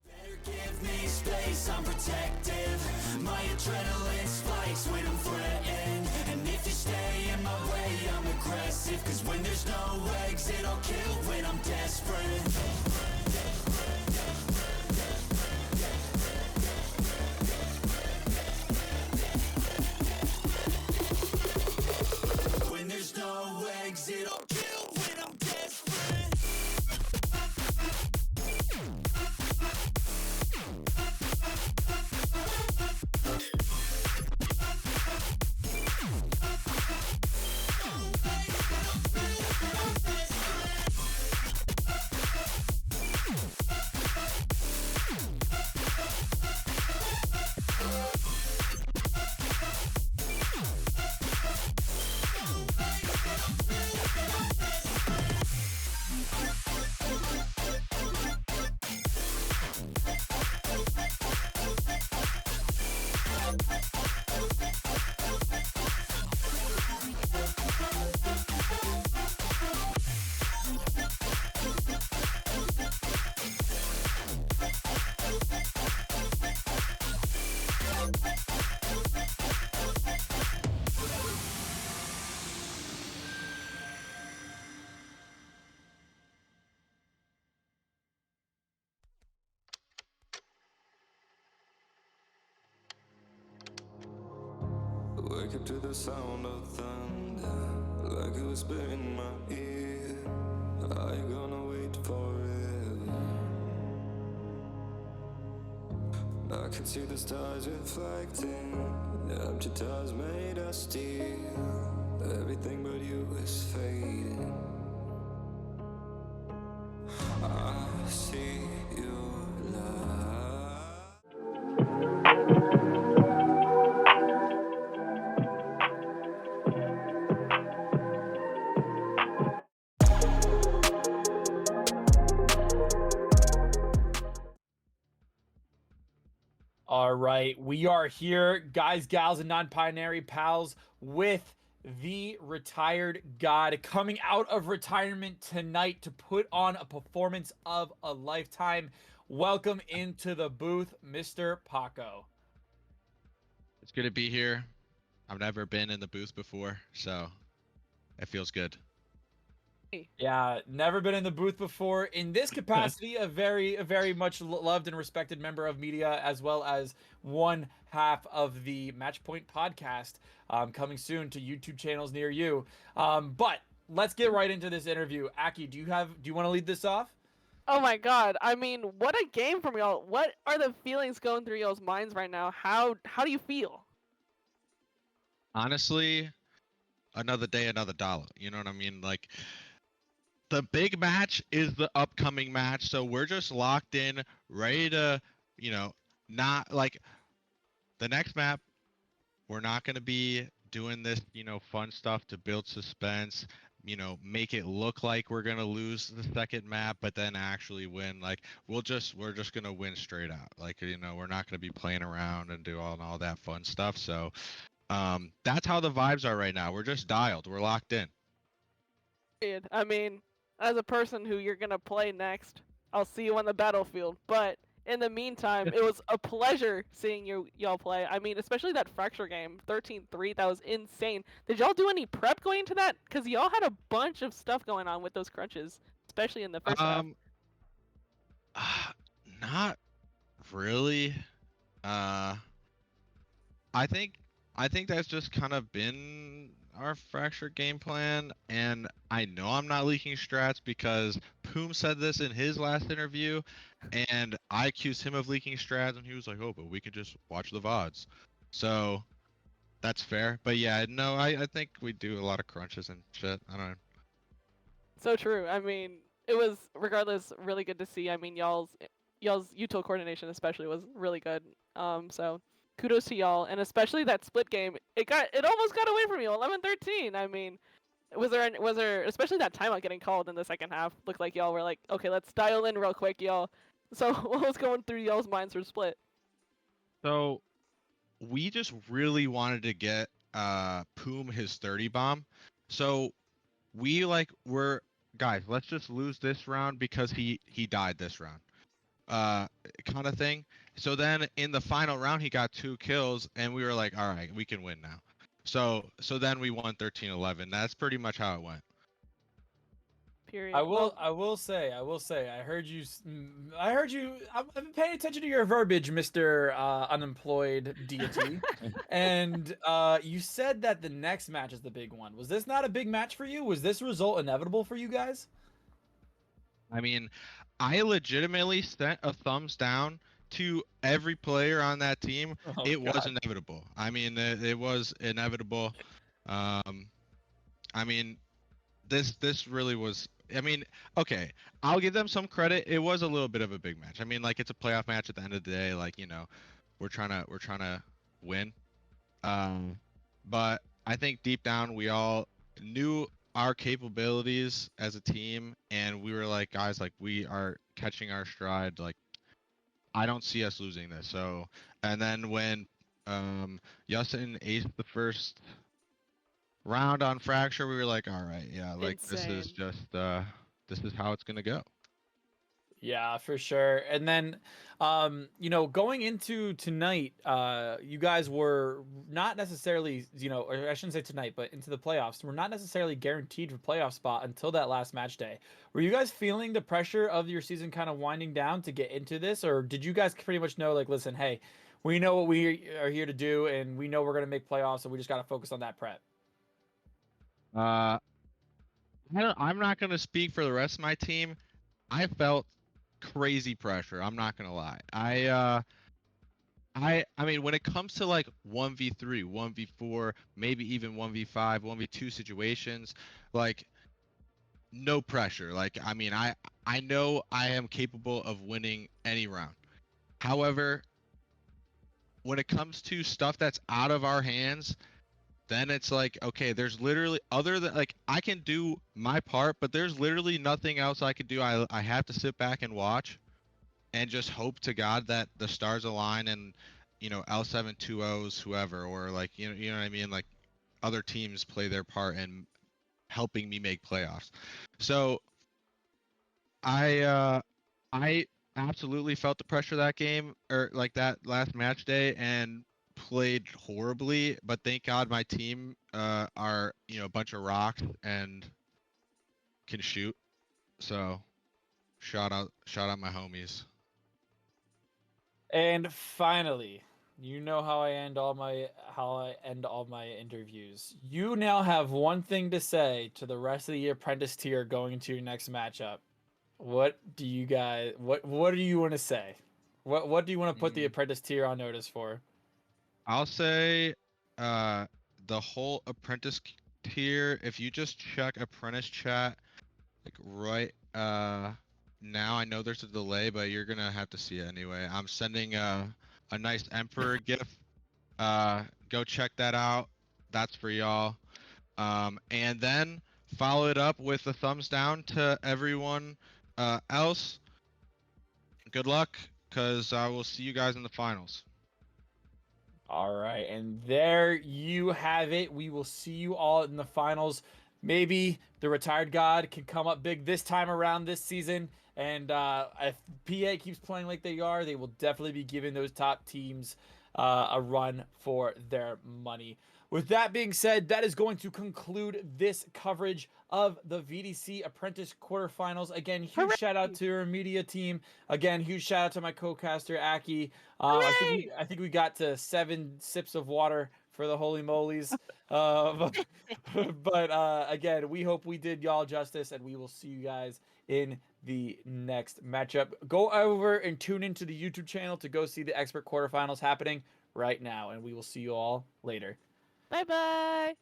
Speaker 6: Better give me space, I'm protective. My adrenaline spikes when I'm threatened. And if you stay in my way, I'm aggressive. Cause when there's no exit, I'll kill when I'm desperate. When there's no exit, I'll kill when I'm desperate.
Speaker 8: Wake up to the sound of thunder, like a whisper in my ear. Are you gonna wait forever? I can see the stars reflecting, the empty tires made of steel. Everything but you is fading. I see your light.
Speaker 1: All right, we are here, guys, gals, and non-binary pals, with the retired god, coming out of retirement tonight to put on a performance of a lifetime. Welcome into the booth, Mr. Paco.
Speaker 9: It's good to be here. I've never been in the booth before, so it feels good.
Speaker 1: Yeah, never been in the booth before. In this capacity, a very much loved and respected member of media, as well as one half of the Matchpoint podcast, coming soon to YouTube channels near you. But let's get right into this interview. Aki, do you want to lead this off?
Speaker 2: Oh my god, I mean, what a game from y'all. What are the feelings going through y'all's minds right now? How do you feel?
Speaker 9: Honestly, another day, another dollar. You know what I mean? Like, the big match is the upcoming match, so we're just locked in, ready to, not like the next map. We're not going to be doing this, fun stuff to build suspense, make it look like we're going to lose the second map, but then actually win. Like, we're just going to win straight out. Like, we're not going to be playing around and do all that fun stuff. So, that's how the vibes are right now. We're just dialed. We're locked in.
Speaker 2: I mean, as a person who you're gonna play next, I'll see you on the battlefield. But in the meantime, it was a pleasure seeing y'all play. I mean, especially that Fracture game, 13-3, that was insane. Did y'all do any prep going into that? Because y'all had a bunch of stuff going on with those crunches, especially in the first half.
Speaker 9: Not really. I think that's just kind of been our Fracture game plan, and I know I'm not leaking strats because Poom said this in his last interview, and I accused him of leaking strats, and he was like, "Oh, but we can just watch the VODs." So that's fair. But yeah, no, I think we do a lot of crunches and shit. I don't know.
Speaker 2: So true. I mean, it was regardless really good to see. I mean, y'all's util coordination especially was really good. So kudos to y'all, and especially that split game. It almost got away from you, 11-13. I mean, was there especially that timeout getting called in the second half? Looked like y'all were like, okay, let's dial in real quick, y'all. So what was going through y'all's minds for split?
Speaker 9: So we just really wanted to get Poom his 30 bomb. So we were guys, let's just lose this round because he died this round. Kind of thing. So then in the final round he got 2 kills and we were like, all right, we can win now. So then we won 13-11. That's pretty much how it went.
Speaker 2: Period.
Speaker 1: I will say, I heard you. I've been paying attention to your verbiage, Mr. Unemployed deity. And you said that the next match is the big one. Was this not a big match for you? Was this result inevitable for you guys?
Speaker 9: I mean, I legitimately sent a thumbs down to every player on that team. It was inevitable. I mean, it was inevitable. I mean, this really was. I mean, okay, I'll give them some credit. It was a little bit of a big match. I mean, like, it's a playoff match at the end of the day. Like, we're trying to win. But I think deep down we all knew our capabilities as a team, and we were like, guys, like, we are catching our stride. Like, I don't see us losing this. So, and then when Justin aced the first round on Fracture, we were like, all right, yeah, like,
Speaker 2: Insane.
Speaker 9: this is just this is how it's gonna go.
Speaker 1: Yeah, for sure. And then, going into tonight, you guys were not necessarily, or I shouldn't say tonight, but into the playoffs, we're not necessarily guaranteed for playoff spot until that last match day. Were you guys feeling the pressure of your season kind of winding down to get into this, or did you guys pretty much know, like, listen, hey, we know what we are here to do, and we know we're gonna make playoffs, so we just got to focus on that prep?
Speaker 9: I'm not gonna speak for the rest of my team. I felt crazy pressure. I'm not gonna lie. I mean, when it comes to like 1v3, 1v4, maybe even 1v5, 1v2 situations, like, no pressure. Like, I mean, I know I am capable of winning any round. However, when it comes to stuff that's out of our hands, then it's like, okay, there's literally, other than, like, I can do my part, but there's literally nothing else I could do. I have to sit back and watch and just hope to God that the stars align and, L720s, whoever, or like, you know what I mean? Like, other teams play their part in helping me make playoffs. So I absolutely felt the pressure that game or like that last match day and played horribly, but thank God my team are, a bunch of rocks and can shoot. So shout out my homies.
Speaker 1: And finally, you know how I end all my interviews. You now have one thing to say to the rest of the Apprentice tier going into your next matchup. What do you guys what do you want to say? What do you want to put the Apprentice tier on notice for?
Speaker 9: I'll say the whole apprentice tier, if you just check apprentice chat like right now, I know there's a delay, but you're gonna have to see it anyway. I'm sending a nice emperor gift. Go check that out. That's for y'all. And then follow it up with a thumbs down to everyone else. Good luck, cause I will see you guys in the finals.
Speaker 1: All right, and there you have it. We will see you all in the finals. Maybe the retired god can come up big this time around this season. And if PA keeps playing like they are, they will definitely be giving those top teams a run for their money. With that being said, that is going to conclude this coverage of the VDC Apprentice quarterfinals. Again, huge shout out to our media team. Again, huge shout out to my co-caster Aki. I think we got to 7 sips of water for the holy molies. But again, we hope we did y'all justice, and we will see you guys in the next matchup. Go over and tune into the YouTube channel to go see the expert quarterfinals happening right now, and we will see you all later.
Speaker 2: Bye bye.